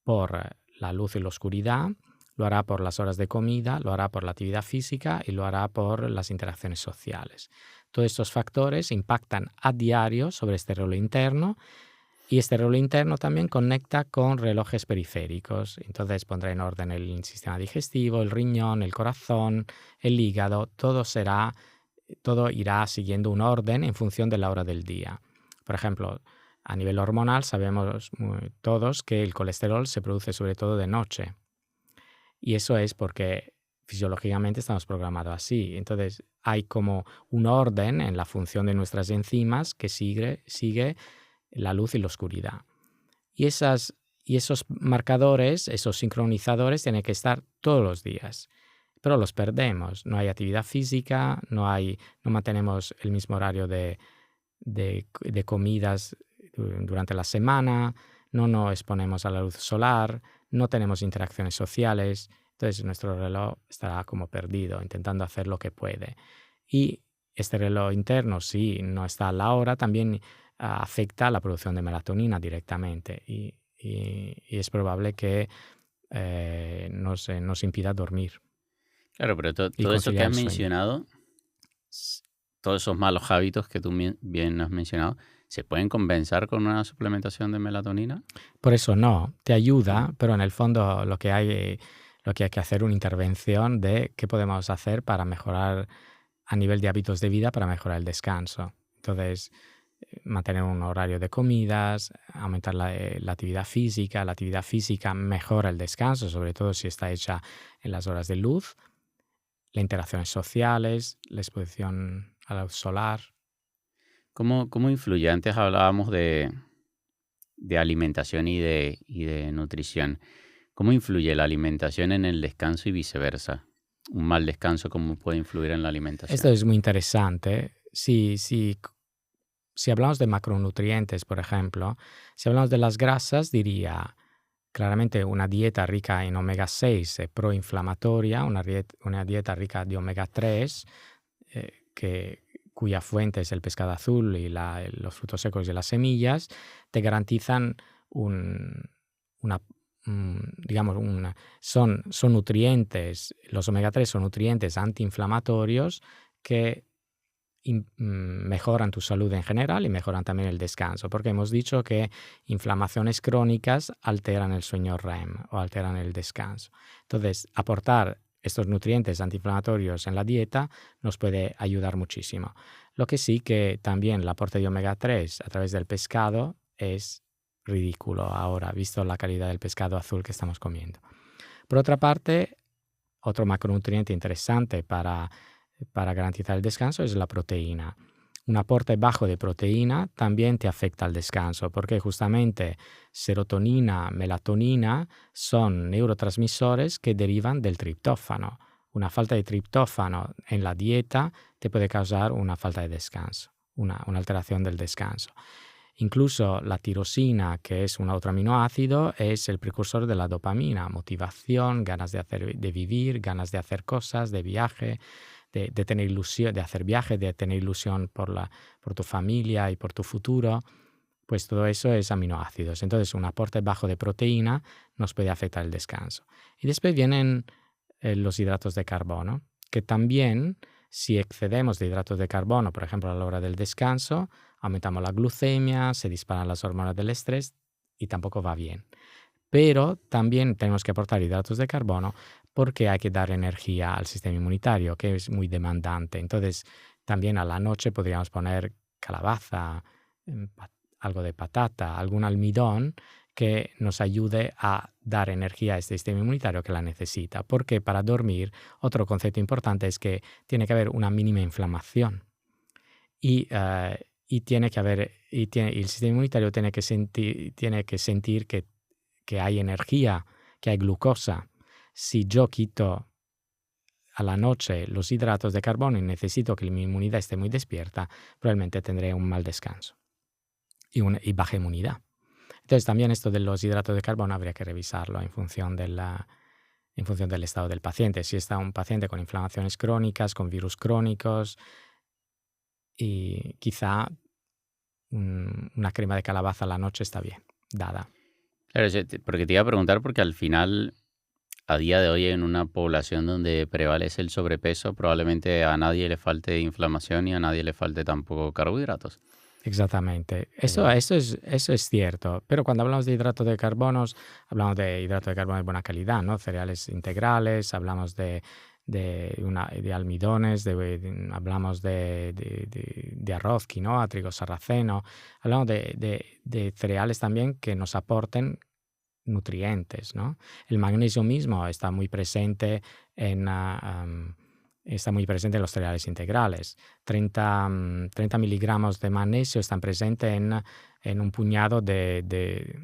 Speaker 2: por la luz y la oscuridad, lo hará por las horas de comida, lo hará por la actividad física y lo hará por las interacciones sociales. Todos estos factores impactan a diario sobre este reloj interno y este reloj interno también conecta con relojes periféricos. Entonces pondrá en orden el sistema digestivo, el riñón, el corazón, el hígado. Todo irá siguiendo un orden en función de la hora del día. Por ejemplo, a nivel hormonal sabemos todos que el colesterol se produce sobre todo de noche. Y eso es porque fisiológicamente estamos programados así. Entonces hay como un orden en la función de nuestras enzimas que sigue la luz y la oscuridad. Y esos marcadores, esos sincronizadores tienen que estar todos los días. Pero los perdemos. No hay actividad física, no mantenemos el mismo horario de comidas durante la semana, no nos exponemos a la luz solar, no tenemos interacciones sociales, entonces nuestro reloj estará como perdido, intentando hacer lo que puede. Y este reloj interno, si no está a la hora, también afecta a la producción de melatonina directamente y es probable que nos impida dormir.
Speaker 1: Claro, pero
Speaker 2: Y
Speaker 1: todo eso que
Speaker 2: conciliar
Speaker 1: has
Speaker 2: el sueño.
Speaker 1: mencionado, todos esos malos hábitos que tú bien has mencionado, ¿se pueden compensar con una suplementación de melatonina?
Speaker 2: Por eso no, te ayuda, pero en el fondo lo que hay que hacer una intervención de qué podemos hacer para mejorar a nivel de hábitos de vida, para mejorar el descanso. Entonces, mantener un horario de comidas, aumentar la actividad física. La actividad física mejora el descanso, sobre todo si está hecha en las horas de luz, las interacciones sociales, la exposición a la luz solar.
Speaker 1: ¿Cómo influye? Antes hablábamos de alimentación y de nutrición. ¿Cómo influye la alimentación en el descanso y viceversa? Un mal descanso, ¿cómo puede influir en la alimentación?
Speaker 2: Esto es muy interesante. Si hablamos de macronutrientes, por ejemplo, si hablamos de las grasas, diría claramente una dieta rica en omega 6 es proinflamatoria, una dieta rica de omega 3, cuya fuente es el pescado azul y los frutos secos y las semillas, te garantizan son nutrientes, los omega 3 son nutrientes antiinflamatorios que mejoran tu salud en general y mejoran también el descanso, porque hemos dicho que inflamaciones crónicas alteran el sueño REM o alteran el descanso. Entonces, aportar estos nutrientes antiinflamatorios en la dieta nos puede ayudar muchísimo. Lo que sí que también el aporte de omega 3 a través del pescado es ridículo ahora, visto la calidad del pescado azul que estamos comiendo. Por otra parte, otro macronutriente interesante para garantizar el descanso es la proteína. Un aporte bajo de proteína también te afecta al descanso, porque justamente serotonina, melatonina son neurotransmisores que derivan del triptófano. Una falta de triptófano en la dieta te puede causar una falta de descanso, una alteración del descanso. Incluso la tirosina, que es un otro aminoácido, es el precursor de la dopamina, motivación, ganas de vivir, ganas de hacer cosas, de viaje, de tener ilusión, de hacer viajes, de tener ilusión por tu familia y por tu futuro. Pues todo eso es aminoácidos. Entonces, un aporte bajo de proteína nos puede afectar el descanso. Y después vienen los hidratos de carbono, que también, si excedemos de hidratos de carbono, por ejemplo, a la hora del descanso, aumentamos la glucemia, se disparan las hormonas del estrés y tampoco va bien. Pero también tenemos que aportar hidratos de carbono porque hay que dar energía al sistema inmunitario, que es muy demandante. Entonces, también a la noche podríamos poner calabaza, algo de patata, algún almidón que nos ayude a dar energía a este sistema inmunitario que la necesita. Porque para dormir, otro concepto importante es que tiene que haber una mínima inflamación. Y tiene que haber, el sistema inmunitario tiene que sentir que hay energía, que hay glucosa. Si yo quito a la noche los hidratos de carbono y necesito que mi inmunidad esté muy despierta, probablemente tendré un mal descanso y baja inmunidad. Entonces también esto de los hidratos de carbono habría que revisarlo en función del estado del paciente. Si está un paciente con inflamaciones crónicas, con virus crónicos, y quizá una crema de calabaza a la noche está bien dada.
Speaker 1: Claro, porque te iba a preguntar, porque al final, a día de hoy, en una población donde prevalece el sobrepeso, probablemente a nadie le falte inflamación y a nadie le falte tampoco carbohidratos.
Speaker 2: Exactamente. Eso es cierto. Pero cuando hablamos de hidratos de carbono, hablamos de hidratos de carbono de buena calidad, ¿no? Cereales integrales, hablamos de almidones, hablamos de arroz, quinoa, trigo sarraceno. Hablamos de cereales también que nos aporten nutrientes, ¿no? El magnesio mismo está muy presente en los cereales integrales. 30 miligramos de magnesio están presentes en un puñado de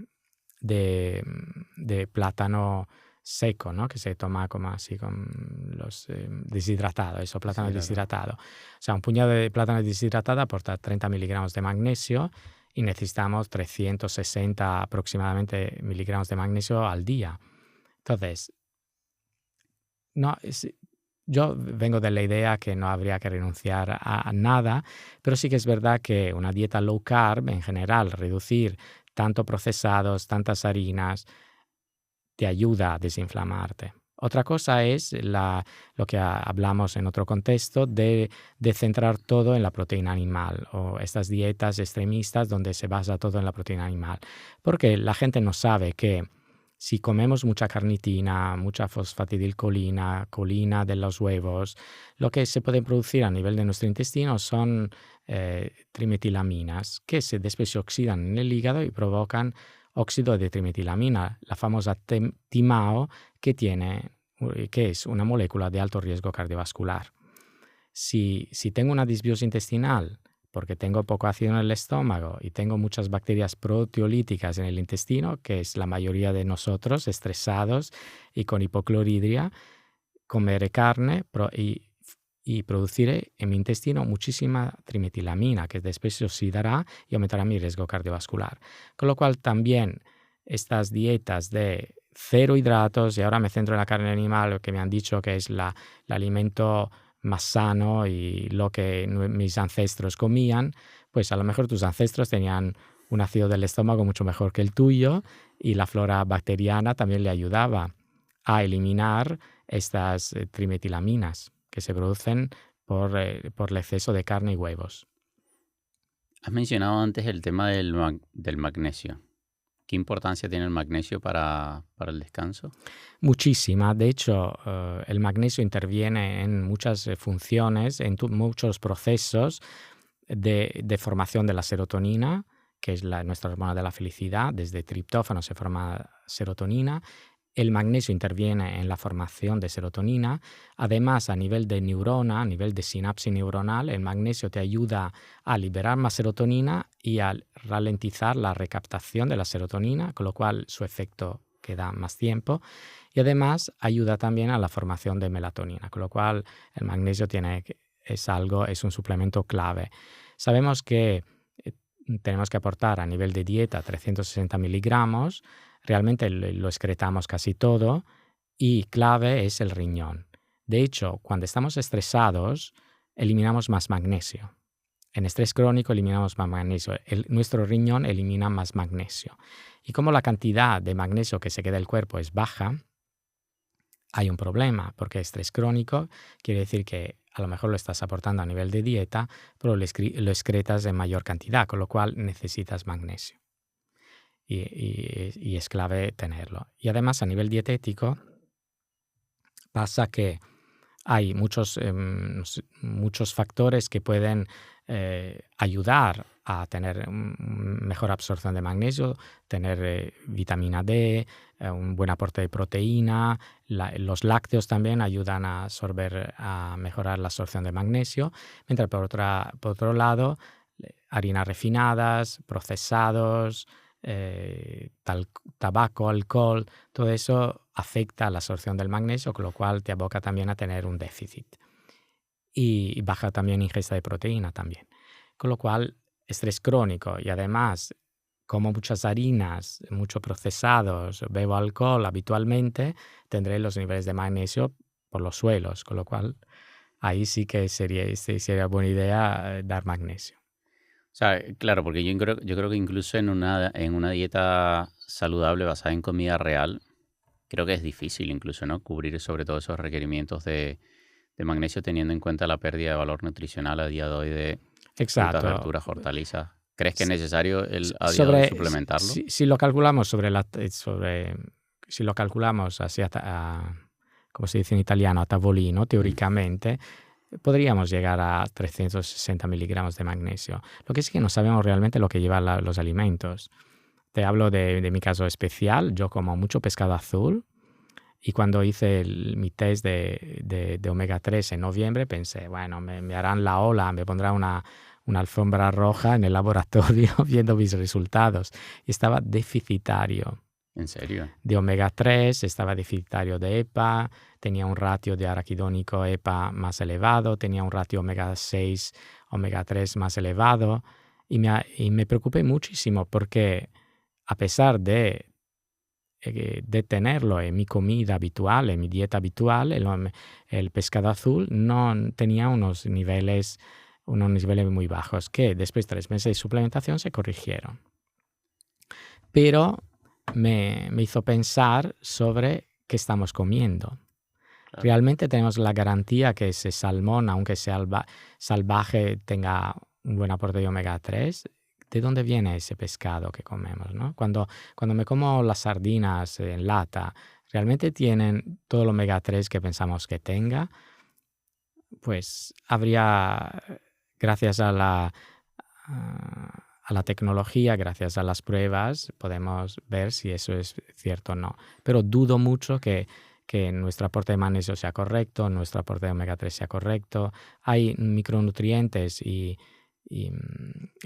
Speaker 2: plátano seco, ¿no? Que se toma como así con los deshidratados, eso, plátano deshidratado. O sea, un puñado de plátano deshidratado aporta 30 miligramos de magnesio y necesitamos 360 aproximadamente miligramos de magnesio al día. Entonces, yo vengo de la idea que no habría que renunciar a nada, pero sí que es verdad que una dieta low carb, en general, reducir tanto procesados, tantas harinas, te ayuda a desinflamarte. Otra cosa es lo que hablamos en otro contexto de centrar todo en la proteína animal o estas dietas extremistas donde se basa todo en la proteína animal. Porque la gente no sabe que si comemos mucha carnitina, mucha fosfatidilcolina, colina de los huevos, lo que se puede producir a nivel de nuestro intestino son trimetilaminas que después se oxidan en el hígado y provocan óxido de trimetilamina, la famosa TIMAO, que es una molécula de alto riesgo cardiovascular. Si tengo una disbiosis intestinal porque tengo poco ácido en el estómago y tengo muchas bacterias proteolíticas en el intestino, que es la mayoría de nosotros estresados y con hipocloridria, comeré carne y produciré en mi intestino muchísima trimetilamina, que después se oxidará y aumentará mi riesgo cardiovascular. Con lo cual también estas dietas de cero hidratos, y ahora me centro en la carne animal, que me han dicho que es el alimento más sano y lo que mis ancestros comían, pues a lo mejor tus ancestros tenían un ácido del estómago mucho mejor que el tuyo y la flora bacteriana también le ayudaba a eliminar estas trimetilaminas que se producen por el exceso de carne y huevos.
Speaker 1: Has mencionado antes el tema del magnesio. ¿Qué importancia tiene el magnesio para el descanso?
Speaker 2: Muchísima. De hecho, el magnesio interviene en muchas funciones, en muchos procesos de formación de la serotonina, que es nuestra hormona de la felicidad. Desde triptófano se forma serotonina. El magnesio interviene en la formación de serotonina. Además, a nivel de neurona, a nivel de sinapsis neuronal, el magnesio te ayuda a liberar más serotonina y a ralentizar la recaptación de la serotonina, con lo cual su efecto queda más tiempo. Y además ayuda también a la formación de melatonina, con lo cual el magnesio es un suplemento clave. Sabemos que tenemos que aportar a nivel de dieta 360 miligramos. Realmente lo excretamos casi todo y clave es el riñón. De hecho, cuando estamos estresados, eliminamos más magnesio. En estrés crónico eliminamos más magnesio. Nuestro riñón elimina más magnesio. Y como la cantidad de magnesio que se queda en el cuerpo es baja, hay un problema, porque estrés crónico quiere decir que a lo mejor lo estás aportando a nivel de dieta, pero lo excretas en mayor cantidad, con lo cual necesitas magnesio. Y es clave tenerlo. Y además a nivel dietético pasa que hay muchos factores que pueden ayudar a tener mejor absorción de magnesio, tener vitamina D, un buen aporte de proteína. Los lácteos también ayudan a mejorar la absorción de magnesio, mientras por otro lado, harinas refinadas, procesados, tabaco, alcohol, todo eso afecta la absorción del magnesio, con lo cual te aboca también a tener un déficit. Y baja también ingesta de proteína también. Con lo cual, estrés crónico y además como muchas harinas, muchos procesados, bebo alcohol habitualmente, tendré los niveles de magnesio por los suelos, con lo cual ahí sí que sería buena idea dar magnesio.
Speaker 1: O sea, claro, porque yo creo que incluso en una dieta saludable basada en comida real, creo que es difícil incluso, ¿no? Cubrir sobre todo esos requerimientos de magnesio teniendo en cuenta la pérdida de valor nutricional a día de hoy de frutas, verduras, hortalizas. ¿Crees que es necesario a día de hoy suplementarlo?
Speaker 2: Si lo calculamos si lo calculamos así, como se dice en italiano, a tavolino, teóricamente, podríamos llegar a 360 miligramos de magnesio. Lo que es que no sabemos realmente lo que llevan los alimentos. Te hablo de mi caso especial. Yo como mucho pescado azul y cuando hice mi test de omega 3 en noviembre pensé, bueno, me harán la ola, me pondrán una alfombra roja en el laboratorio viendo mis resultados. Y estaba deficitario.
Speaker 1: ¿En serio?
Speaker 2: De omega 3, estaba deficitario de EPA, tenía un ratio de araquidónico EPA más elevado, tenía un ratio omega 6, omega 3 más elevado y me preocupé muchísimo porque a pesar de tenerlo en mi comida habitual, en mi dieta habitual, el pescado azul no tenía unos niveles muy bajos que después de 3 meses de suplementación se corrigieron. Pero me hizo pensar sobre qué estamos comiendo.
Speaker 1: claro.
Speaker 2: Realmente tenemos la garantía que ese salmón, aunque sea salvaje, tenga un buen aporte de omega 3. ¿De dónde viene ese pescado que comemos, no? Cuando me como las sardinas en lata, ¿realmente tienen todo el omega 3 que pensamos que tenga? Pues habría, gracias a la tecnología, gracias a las pruebas, podemos ver si eso es cierto o no. Pero dudo mucho que nuestro aporte de magnesio sea correcto, nuestro aporte de omega 3 sea correcto. Hay micronutrientes y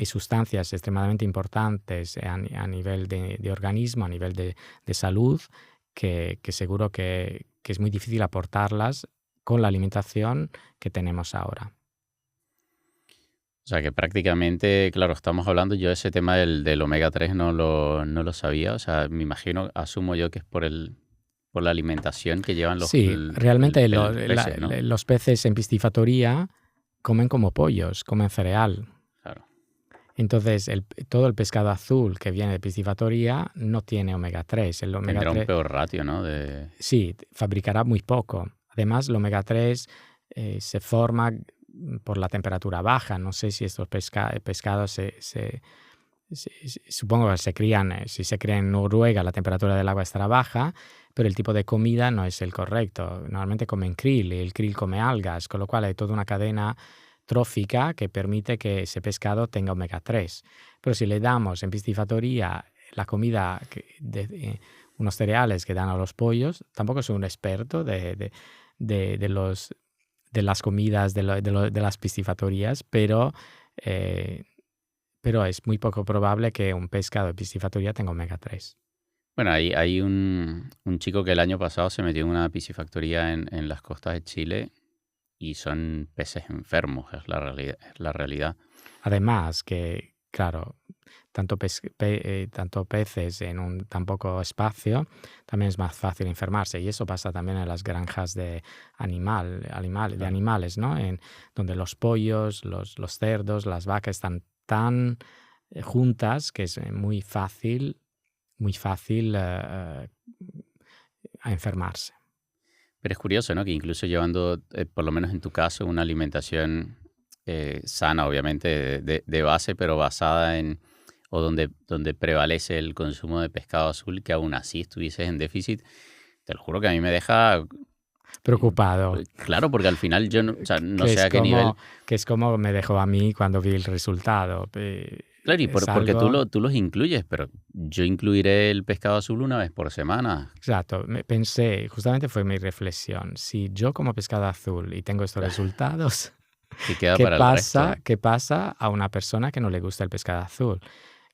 Speaker 2: sustancias extremadamente importantes a nivel de organismo, a nivel de salud, que seguro que es muy difícil aportarlas con la alimentación que tenemos ahora.
Speaker 1: O sea que prácticamente, claro, estamos hablando, yo ese tema del omega 3 no lo sabía, o sea, me imagino, asumo yo que es por la alimentación que llevan
Speaker 2: Sí, realmente
Speaker 1: los peces, ¿no?
Speaker 2: los peces en piscifactoría comen como pollos, comen cereal.
Speaker 1: Claro,
Speaker 2: Entonces, todo el pescado azul que viene de piscifactoría no tiene omega 3. El omega
Speaker 1: tendrá un
Speaker 2: 3
Speaker 1: peor ratio, ¿no?
Speaker 2: sí, fabricará muy poco. Además, el omega 3 se forma por la temperatura baja. No sé si estos pescados supongo que se crían, si se cría en Noruega, la temperatura del agua estará baja, pero el tipo de comida no es el correcto. Normalmente comen krill y el krill come algas, con lo cual hay toda una cadena trófica que permite que ese pescado tenga omega 3. Pero si le damos en piscifactoría la comida, unos cereales que dan a los pollos, tampoco soy un experto de las comidas de las piscifactorías, pero es muy poco probable que un pescado de piscifactoría tenga omega 3.
Speaker 1: Bueno, hay un chico que el año pasado se metió en una piscifactoría en las costas de Chile y son peces enfermos, es la realidad.
Speaker 2: Además que, claro, tanto peces en tan poco espacio, también es más fácil enfermarse. Y eso pasa también en las granjas de
Speaker 1: Claro.
Speaker 2: animales, ¿no? Donde los pollos, los cerdos, las vacas están tan juntas que es muy fácil a enfermarse.
Speaker 1: Pero es curioso, ¿no? Que incluso llevando, por lo menos en tu caso, una alimentación sana, obviamente, de base, pero basada o donde prevalece el consumo de pescado azul, que aún así estuvieses en déficit, te lo juro que a mí me deja,
Speaker 2: Preocupado.
Speaker 1: claro, porque al final yo no, o sea, no
Speaker 2: Que
Speaker 1: sé
Speaker 2: es
Speaker 1: a qué nivel.
Speaker 2: que es como me dejó a mí cuando vi el resultado.
Speaker 1: Claro, y
Speaker 2: Es
Speaker 1: porque
Speaker 2: algo.
Speaker 1: tú los incluyes, pero yo incluiré el pescado azul una vez por semana.
Speaker 2: Exacto, pensé, justamente fue mi reflexión, si yo como pescado azul y tengo estos resultados,
Speaker 1: Que queda para el resto.
Speaker 2: ¿qué pasa a una persona que no le gusta el pescado azul?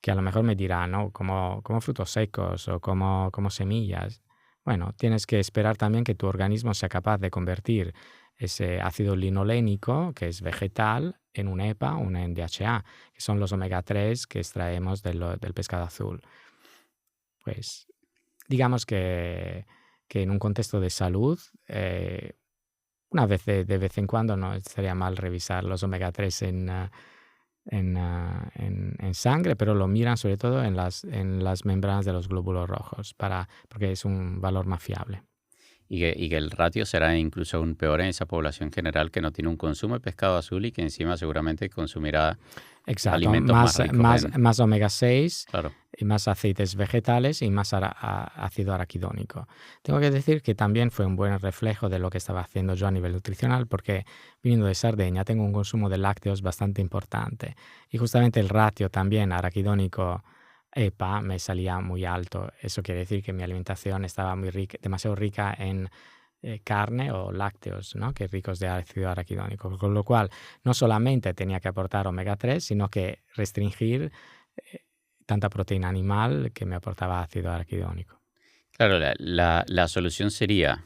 Speaker 2: Que a lo mejor me dirá, no, como frutos secos o como semillas. Bueno, tienes que esperar también que tu organismo sea capaz de convertir ese ácido linolénico, que es vegetal, en un EPA, un NDHA, que son los omega 3 que extraemos del pescado azul. Pues digamos que en un contexto de salud, una vez de vez en cuando no estaría mal revisar los omega 3 en sangre, pero lo miran sobre todo en las membranas de los glóbulos rojos, porque es un valor más fiable.
Speaker 1: Y que el ratio será incluso aún peor en esa población general que no tiene un consumo de pescado azul y que encima seguramente consumirá
Speaker 2: Exacto,
Speaker 1: alimentos más ricos en.
Speaker 2: más omega 6
Speaker 1: Claro.
Speaker 2: y más aceites vegetales y más ácido araquidónico. Tengo que decir que también fue un buen reflejo de lo que estaba haciendo yo a nivel nutricional, porque viniendo de Sardeña tengo un consumo de lácteos bastante importante y justamente el ratio también araquidónico EPA me salía muy alto. Eso quiere decir que mi alimentación estaba demasiado rica en carne o lácteos, ¿no? Que ricos de ácido araquidónico, con lo cual no solamente tenía que aportar omega 3, sino que restringir tanta proteína animal que me aportaba ácido araquidónico.
Speaker 1: Claro, la solución sería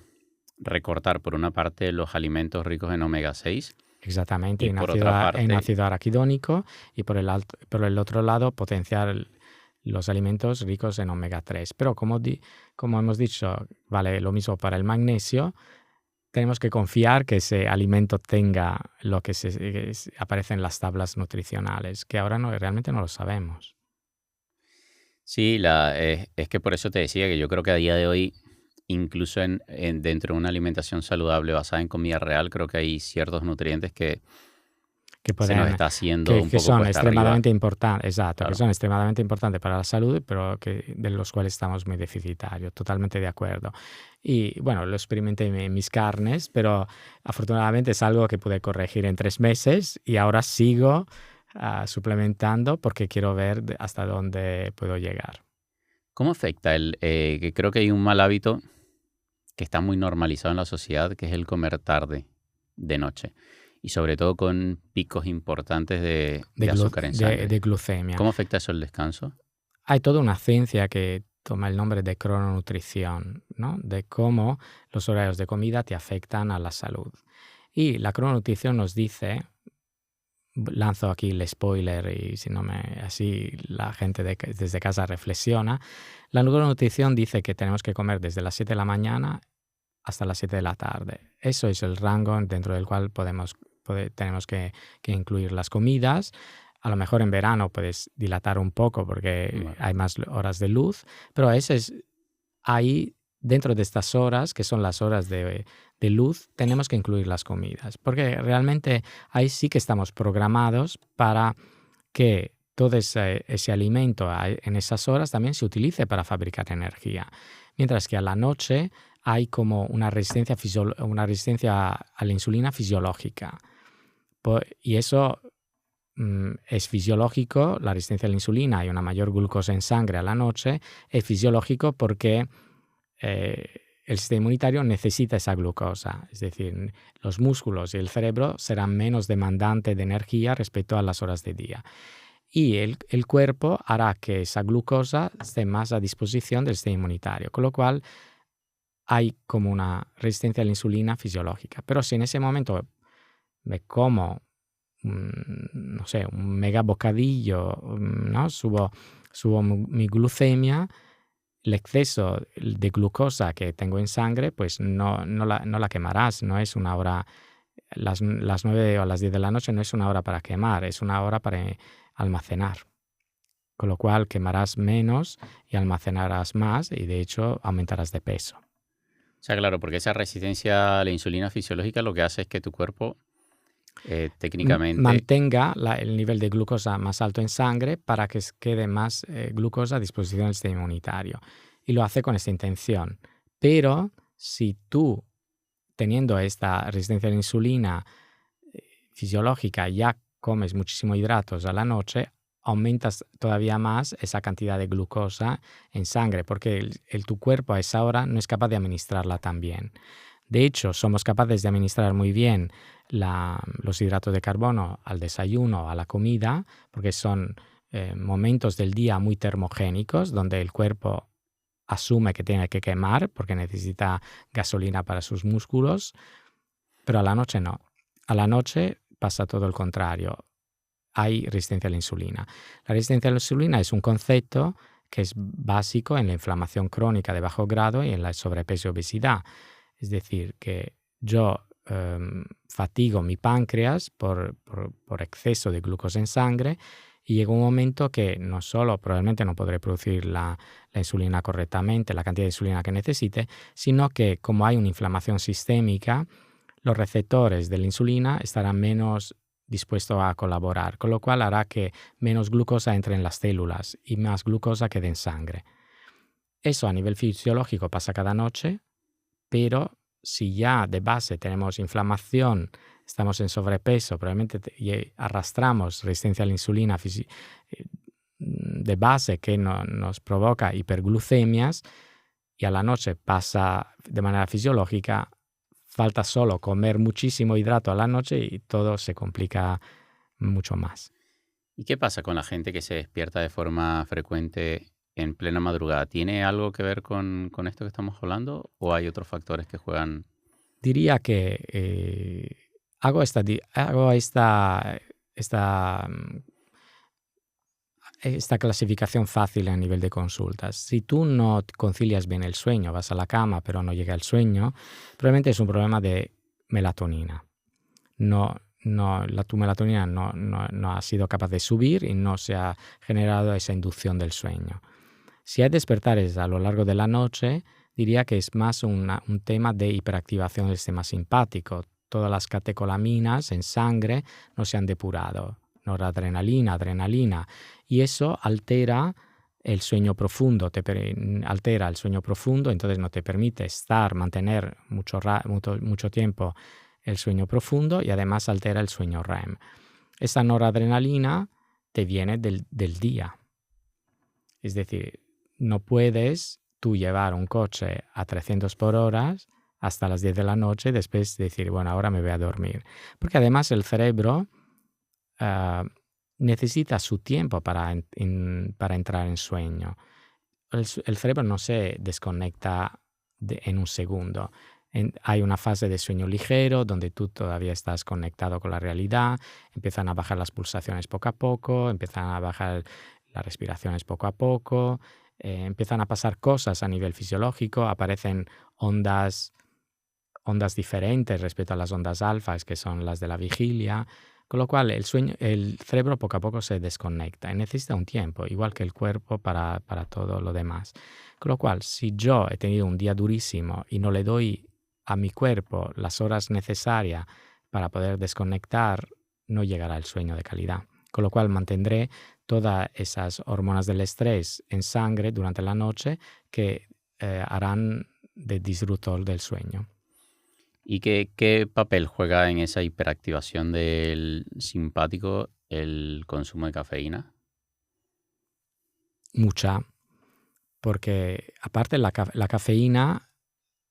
Speaker 1: recortar por una parte los alimentos ricos en omega 6
Speaker 2: Exactamente,
Speaker 1: y por otra
Speaker 2: en
Speaker 1: parte,
Speaker 2: ácido araquidónico y por el otro lado potenciar los alimentos ricos en omega 3. Pero como hemos dicho, vale lo mismo para el magnesio, tenemos que confiar que ese alimento tenga lo que aparece en las tablas nutricionales, que ahora realmente no lo sabemos.
Speaker 1: sí, es que por eso te decía que yo creo que a día de hoy incluso dentro de una alimentación saludable basada en comida real, creo que hay ciertos nutrientes que se nos está haciendo un
Speaker 2: que
Speaker 1: poco
Speaker 2: son
Speaker 1: cuesta arriba.
Speaker 2: extremadamente importantes, exacto,
Speaker 1: Claro.
Speaker 2: que son extremadamente importantes para la salud, pero de los cuales estamos muy deficitarios, totalmente de acuerdo. Y bueno, lo experimenté en mis carnes, pero afortunadamente es algo que pude corregir en 3 meses y ahora sigo suplementando porque quiero ver hasta dónde puedo llegar.
Speaker 1: ¿Cómo afecta que creo que hay un mal hábito que está muy normalizado en la sociedad, que es el comer tarde, de noche? Y sobre todo con picos importantes de azúcar en sangre.
Speaker 2: De glucemia.
Speaker 1: ¿Cómo afecta eso el descanso?
Speaker 2: Hay toda una ciencia que toma el nombre de crononutrición, ¿no? De cómo los horarios de comida te afectan a la salud. Y la crononutrición nos dice, lanzo aquí el spoiler y si no así la gente desde casa reflexiona, la crononutrición dice que tenemos que comer desde las 7 de la mañana hasta las 7 de la tarde. Eso es el rango dentro del cual tenemos que incluir las comidas. A lo mejor en verano puedes dilatar un poco porque hay más horas de luz, pero ahí dentro de estas horas, que son las horas de luz, tenemos que incluir las comidas, porque realmente ahí sí que estamos programados para que todo ese alimento en esas horas también se utilice para fabricar energía, mientras que a la noche hay como una resistencia a la insulina fisiológica. Y eso es fisiológico, la resistencia a la insulina, hay una mayor glucosa en sangre a la noche, es fisiológico porque el sistema inmunitario necesita esa glucosa, es decir, los músculos y el cerebro serán menos demandantes de energía respecto a las horas de día. Y el cuerpo hará que esa glucosa esté más a disposición del sistema inmunitario, con lo cual hay como una resistencia a la insulina fisiológica. Pero si en ese momento me como, no sé, un mega bocadillo, ¿no? Subo mi glucemia, el exceso de glucosa que tengo en sangre, pues no la quemarás, no es una hora, las 9 o las 10 de la noche no es una hora para quemar, es una hora para almacenar. Con lo cual quemarás menos y almacenarás más y de hecho aumentarás de peso.
Speaker 1: O sea, claro, porque esa resistencia a la insulina fisiológica lo que hace es que tu cuerpo técnicamente
Speaker 2: mantenga el nivel de glucosa más alto en sangre para que quede más glucosa a disposición del sistema inmunitario. Y lo hace con esta intención. Pero si tú, teniendo esta resistencia a la insulina fisiológica, ya comes muchísimos hidratos a la noche, aumentas todavía más esa cantidad de glucosa en sangre, porque tu cuerpo a esa hora no es capaz de administrarla tan bien. De hecho, somos capaces de administrar muy bien los hidratos de carbono al desayuno, a la comida, porque son momentos del día muy termogénicos, donde el cuerpo asume que tiene que quemar porque necesita gasolina para sus músculos, pero a la noche no. A la noche pasa todo el contrario. Hay resistencia a la insulina. La resistencia a la insulina es un concepto que es básico en la inflamación crónica de bajo grado y en la sobrepeso y obesidad. Es decir, que yo fatigo mi páncreas por exceso de glucosa en sangre y llega un momento que no solo probablemente no podré producir la insulina correctamente, la cantidad de insulina que necesite, sino que como hay una inflamación sistémica, los receptores de la insulina estarán menos dispuestos a colaborar, con lo cual hará que menos glucosa entre en las células y más glucosa quede en sangre. Eso a nivel fisiológico pasa cada noche, pero si ya de base tenemos inflamación, estamos en sobrepeso, probablemente arrastramos resistencia a la insulina de base que nos provoca hiperglucemias y a la noche pasa de manera fisiológica, falta solo comer muchísimo hidrato a la noche y todo se complica mucho más.
Speaker 1: ¿Y qué pasa con la gente que se despierta de forma frecuente en plena madrugada? ¿Tiene algo que ver con esto que estamos hablando o hay otros factores que juegan?
Speaker 2: Diría que hago esta clasificación fácil a nivel de consultas. Si tú no concilias bien el sueño, vas a la cama pero no llega el sueño, probablemente es un problema de melatonina. Tu melatonina no ha sido capaz de subir y no se ha generado esa inducción del sueño. Si hay despertares a lo largo de la noche, diría que es más un tema de hiperactivación del sistema simpático. Todas las catecolaminas en sangre no se han depurado, noradrenalina, adrenalina, y eso altera el sueño profundo, altera el sueño profundo, entonces no te permite mantener mucho tiempo el sueño profundo y además altera el sueño REM. Esa noradrenalina te viene del día. Es decir, no puedes tú llevar un coche a 300 por hora hasta las 10 de la noche y después decir, bueno, ahora me voy a dormir. Porque además el cerebro necesita su tiempo para entrar en sueño. El cerebro no se desconecta en un segundo. Hay una fase de sueño ligero donde tú todavía estás conectado con la realidad, empiezan a bajar las pulsaciones poco a poco, empiezan a bajar las respiraciones poco a poco, empiezan a pasar cosas a nivel fisiológico, aparecen ondas diferentes respecto a las ondas alfa, que son las de la vigilia, con lo cual el cerebro poco a poco se desconecta y necesita un tiempo, igual que el cuerpo para todo lo demás. Con lo cual, si yo he tenido un día durísimo y no le doy a mi cuerpo las horas necesarias para poder desconectar, no llegará el sueño de calidad. Con lo cual mantendré todas esas hormonas del estrés en sangre durante la noche que harán de disruptor del sueño.
Speaker 1: ¿Y qué papel juega en esa hiperactivación del simpático el consumo de cafeína?
Speaker 2: Mucha, porque aparte la cafeína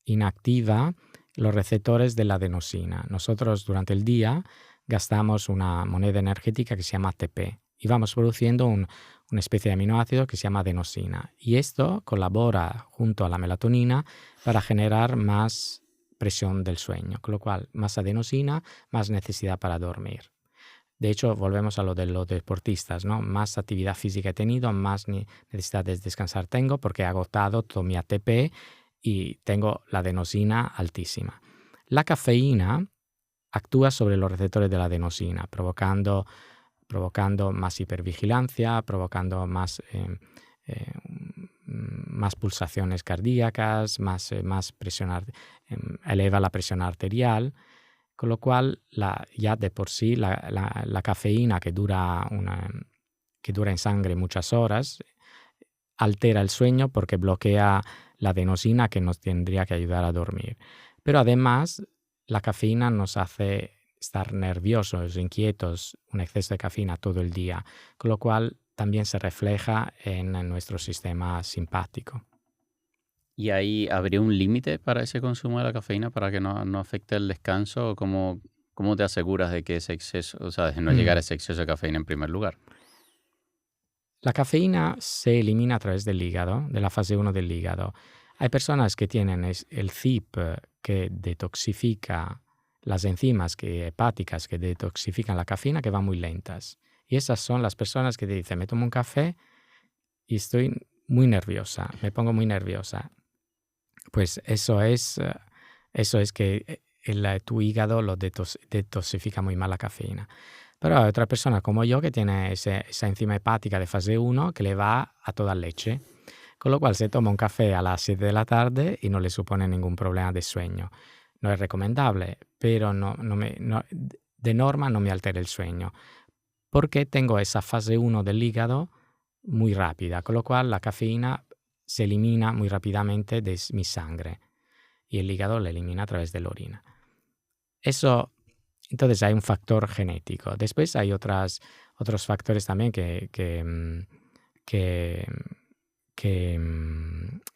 Speaker 2: inactiva los receptores de la adenosina. Nosotros durante el día gastamos una moneda energética que se llama ATP y vamos produciendo una especie de aminoácido que se llama adenosina. Y esto colabora junto a la melatonina para generar más presión del sueño, con lo cual más adenosina, más necesidad para dormir. De hecho, volvemos a lo de los deportistas, ¿no? Más actividad física he tenido, más necesidad de descansar tengo porque he agotado todo mi ATP y tengo la adenosina altísima. La cafeína actúa sobre los receptores de la adenosina, provocando más hipervigilancia, provocando más pulsaciones cardíacas, más presión, eleva la presión arterial, con lo cual ya de por sí la cafeína que dura en sangre muchas horas altera el sueño porque bloquea la adenosina que nos tendría que ayudar a dormir. Pero además la cafeína nos hace estar nerviosos, inquietos, un exceso de cafeína todo el día, con lo cual también se refleja en nuestro sistema simpático.
Speaker 1: ¿Y ahí habría un límite para ese consumo de la cafeína para que no afecte el descanso? ¿O cómo te aseguras de que ese exceso, o sea, de no llegar a ese exceso de cafeína en primer lugar?
Speaker 2: La cafeína se elimina a través del hígado, de la fase 1 del hígado. Hay personas que tienen el CYP que detoxifica las enzimas hepáticas que detoxifican la cafeína que van muy lentas. Y esas son las personas que te dicen, me tomo un café y estoy muy nerviosa, me pongo muy nerviosa. Pues eso es que tu hígado lo detoxifica muy mal la cafeína. Pero hay otra persona como yo que tiene esa enzima hepática de fase 1 que le va a toda leche, con lo cual se toma un café a las 7 de la tarde y no le supone ningún problema de sueño. No es recomendable, pero de norma no me altera el sueño, porque tengo esa fase 1 del hígado muy rápida, con lo cual la cafeína se elimina muy rápidamente de mi sangre y el hígado la elimina a través de la orina. Entonces hay un factor genético. Después hay otros factores también que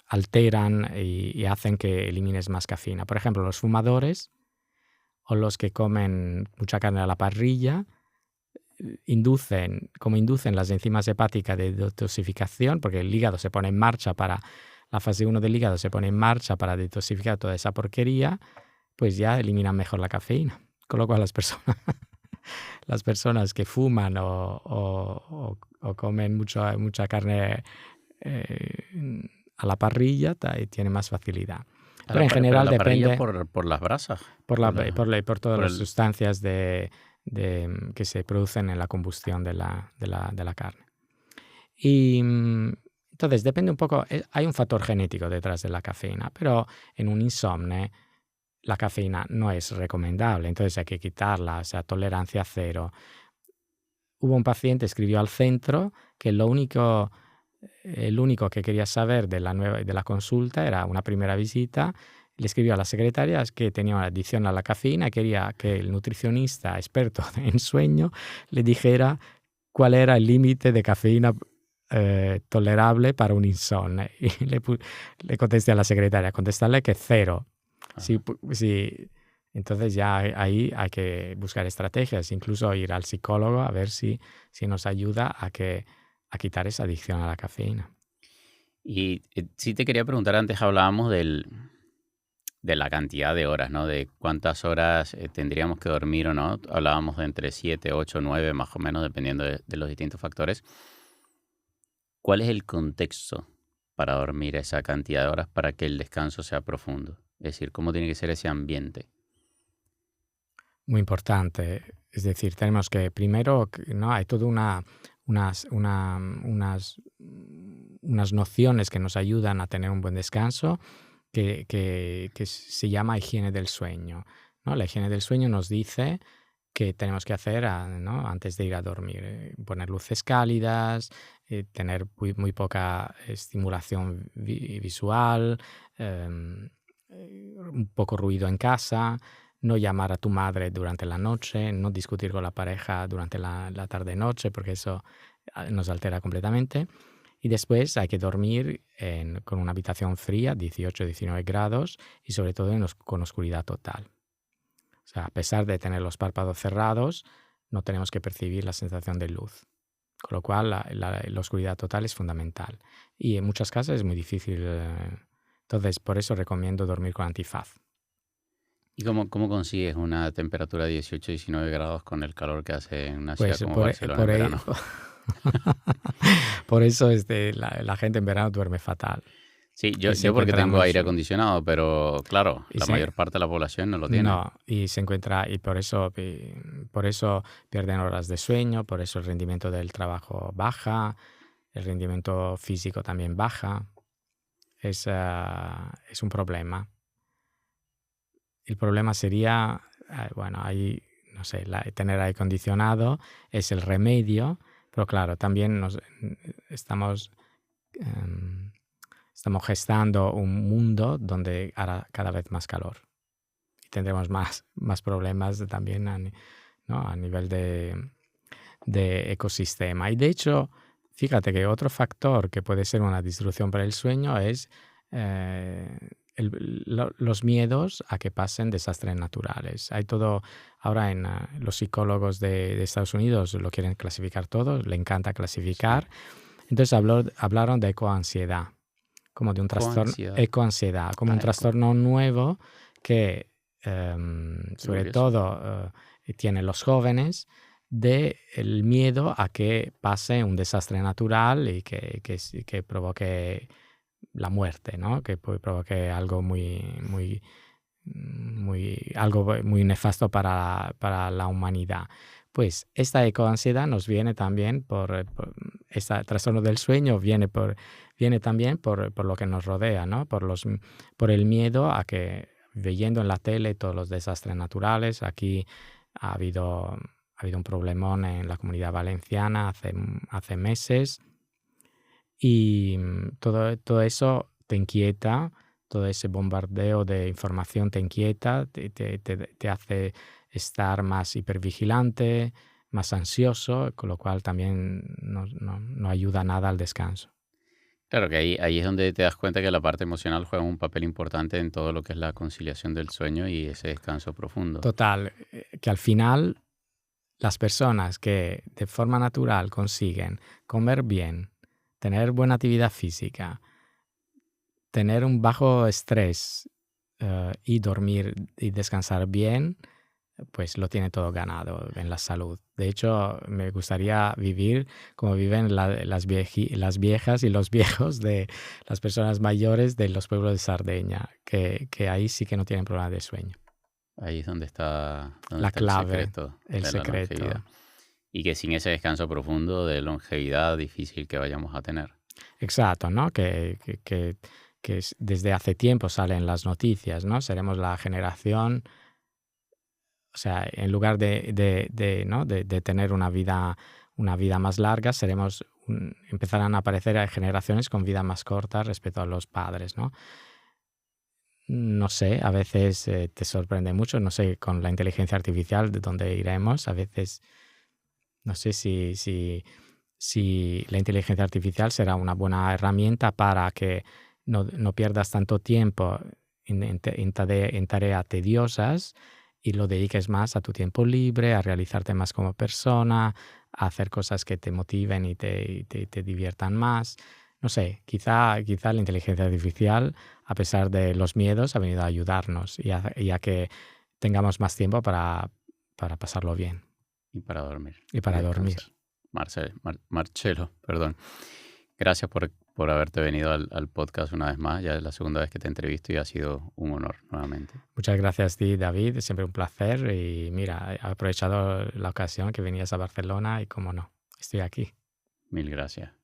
Speaker 2: alteran y hacen que elimines más cafeína. Por ejemplo, los fumadores o los que comen mucha carne a la parrilla inducen las enzimas hepáticas de detoxificación, porque el hígado se pone en marcha la fase 1 del hígado se pone en marcha para detoxificar toda esa porquería, pues ya eliminan mejor la cafeína. Con lo cual las personas que fuman o comen mucha carne a la parrilla tienen más facilidad. Pero en general depende
Speaker 1: por las brasas.
Speaker 2: Por todas las sustancias que se producen en la combustión de la carne. Y Entonces, depende un poco, hay un factor genético detrás de la cafeína, pero en un insomnio la cafeína no es recomendable, entonces hay que quitarla, o sea, tolerancia cero. Hubo un paciente, escribió al centro que el único que quería saber de la consulta era una primera visita. Le escribió a la secretaria que tenía una adicción a la cafeína, quería que el nutricionista experto en sueño le dijera cuál era el límite de cafeína tolerable para un insomnio. Y le contesté a la secretaria, contestarle que cero. Sí, entonces ya ahí hay que buscar estrategias, incluso ir al psicólogo a ver si nos ayuda a quitar esa adicción a la cafeína.
Speaker 1: Y sí te quería preguntar, antes hablábamos de la cantidad de horas, ¿no? De cuántas horas tendríamos que dormir o no. Hablábamos de entre 7, 8, 9, más o menos, dependiendo de los distintos factores. ¿Cuál es el contexto para dormir esa cantidad de horas para que el descanso sea profundo? Es decir, ¿cómo tiene que ser ese ambiente?
Speaker 2: Muy importante. Es decir, tenemos que primero, ¿no? Hay toda unas nociones que nos ayudan a tener un buen descanso que se llama higiene del sueño, ¿no? La higiene del sueño nos dice que tenemos que hacer, ¿no? Antes de ir a dormir, poner luces cálidas, tener muy poca estimulación visual, un poco ruido en casa, no llamar a tu madre durante la noche, no discutir con la pareja durante la tarde-noche, porque eso nos altera completamente. Y después hay que dormir con una habitación fría, 18-19 grados, y sobre todo con oscuridad total. O sea, a pesar de tener los párpados cerrados, no tenemos que percibir la sensación de luz. Con lo cual, la oscuridad total es fundamental. Y en muchas casas es muy difícil. Entonces, por eso recomiendo dormir con antifaz.
Speaker 1: ¿Y cómo consigues una temperatura de 18-19 grados con el calor que hace en una ciudad como Barcelona en verano?
Speaker 2: Por eso la gente en verano duerme fatal.
Speaker 1: Sí, yo porque tengo aire acondicionado, pero claro, la mayor parte de la población no lo tiene.
Speaker 2: No, y se encuentra, y por eso pierden horas de sueño, por eso el rendimiento del trabajo baja, el rendimiento físico también baja. Es un problema. El problema sería, ahí, no sé, tener aire acondicionado es el remedio, pero claro, también estamos gestando un mundo donde hará cada vez más calor y tendremos más problemas también a nivel de ecosistema. Y de hecho, fíjate que otro factor que puede ser una disrupción para el sueño es los miedos a que pasen desastres naturales. Hay todo, ahora los psicólogos de Estados Unidos lo quieren clasificar todo, le encanta clasificar. Sí. Entonces hablaron de ecoansiedad, como de un trastorno, ecoansiedad, como un trastorno nuevo que sobre todo tienen los jóvenes, del miedo a que pase un desastre natural y que provoque la muerte, ¿no? Que provoque algo algo muy nefasto para la humanidad. Pues esta ecoansiedad nos viene también por este trastorno del sueño, viene también por lo que nos rodea, ¿no? Por el miedo a que, viendo en la tele todos los desastres naturales, aquí ha habido un problemón en la Comunidad Valenciana hace meses, y todo eso te inquieta, todo ese bombardeo de información te inquieta, te hace estar más hipervigilante, más ansioso, con lo cual también no ayuda nada al descanso.
Speaker 1: Claro que ahí es donde te das cuenta que la parte emocional juega un papel importante en todo lo que es la conciliación del sueño y ese descanso profundo.
Speaker 2: Total, que al final las personas que de forma natural consiguen comer bien, tener buena actividad física, tener un bajo estrés y dormir y descansar bien, pues lo tiene todo ganado en la salud. De hecho, me gustaría vivir como viven las viejas y los viejos de las personas mayores de los pueblos de Sardeña, que ahí sí que no tienen problemas de sueño.
Speaker 1: Ahí es donde está
Speaker 2: la clave,
Speaker 1: el secreto. Y que sin ese descanso profundo de longevidad difícil que vayamos a tener.
Speaker 2: Exacto, ¿no? Desde hace tiempo salen las noticias, ¿no? Seremos la generación, o sea, en lugar ¿no? de tener una vida más larga, empezarán a aparecer generaciones con vida más corta respecto a los padres, ¿no? No sé, a veces te sorprende mucho, no sé, con la inteligencia artificial de dónde iremos, a veces no sé si la inteligencia artificial será una buena herramienta para que no pierdas tanto tiempo en tareas tediosas y lo dediques más a tu tiempo libre, a realizarte más como persona, a hacer cosas que te motiven y te diviertan más. No sé, quizá la inteligencia artificial, a pesar de los miedos, ha venido a ayudarnos y a que tengamos más tiempo para pasarlo bien
Speaker 1: Y para dormir
Speaker 2: y
Speaker 1: y
Speaker 2: para dormir.
Speaker 1: descansar. Marcelo, perdón. Gracias por haberte venido al podcast una vez más. Ya es la segunda vez que te entrevisto y ha sido un honor nuevamente.
Speaker 2: Muchas gracias a ti, David. Es siempre un placer. Y mira, he aprovechado la ocasión que venías a Barcelona y, como no, estoy aquí.
Speaker 1: Mil gracias.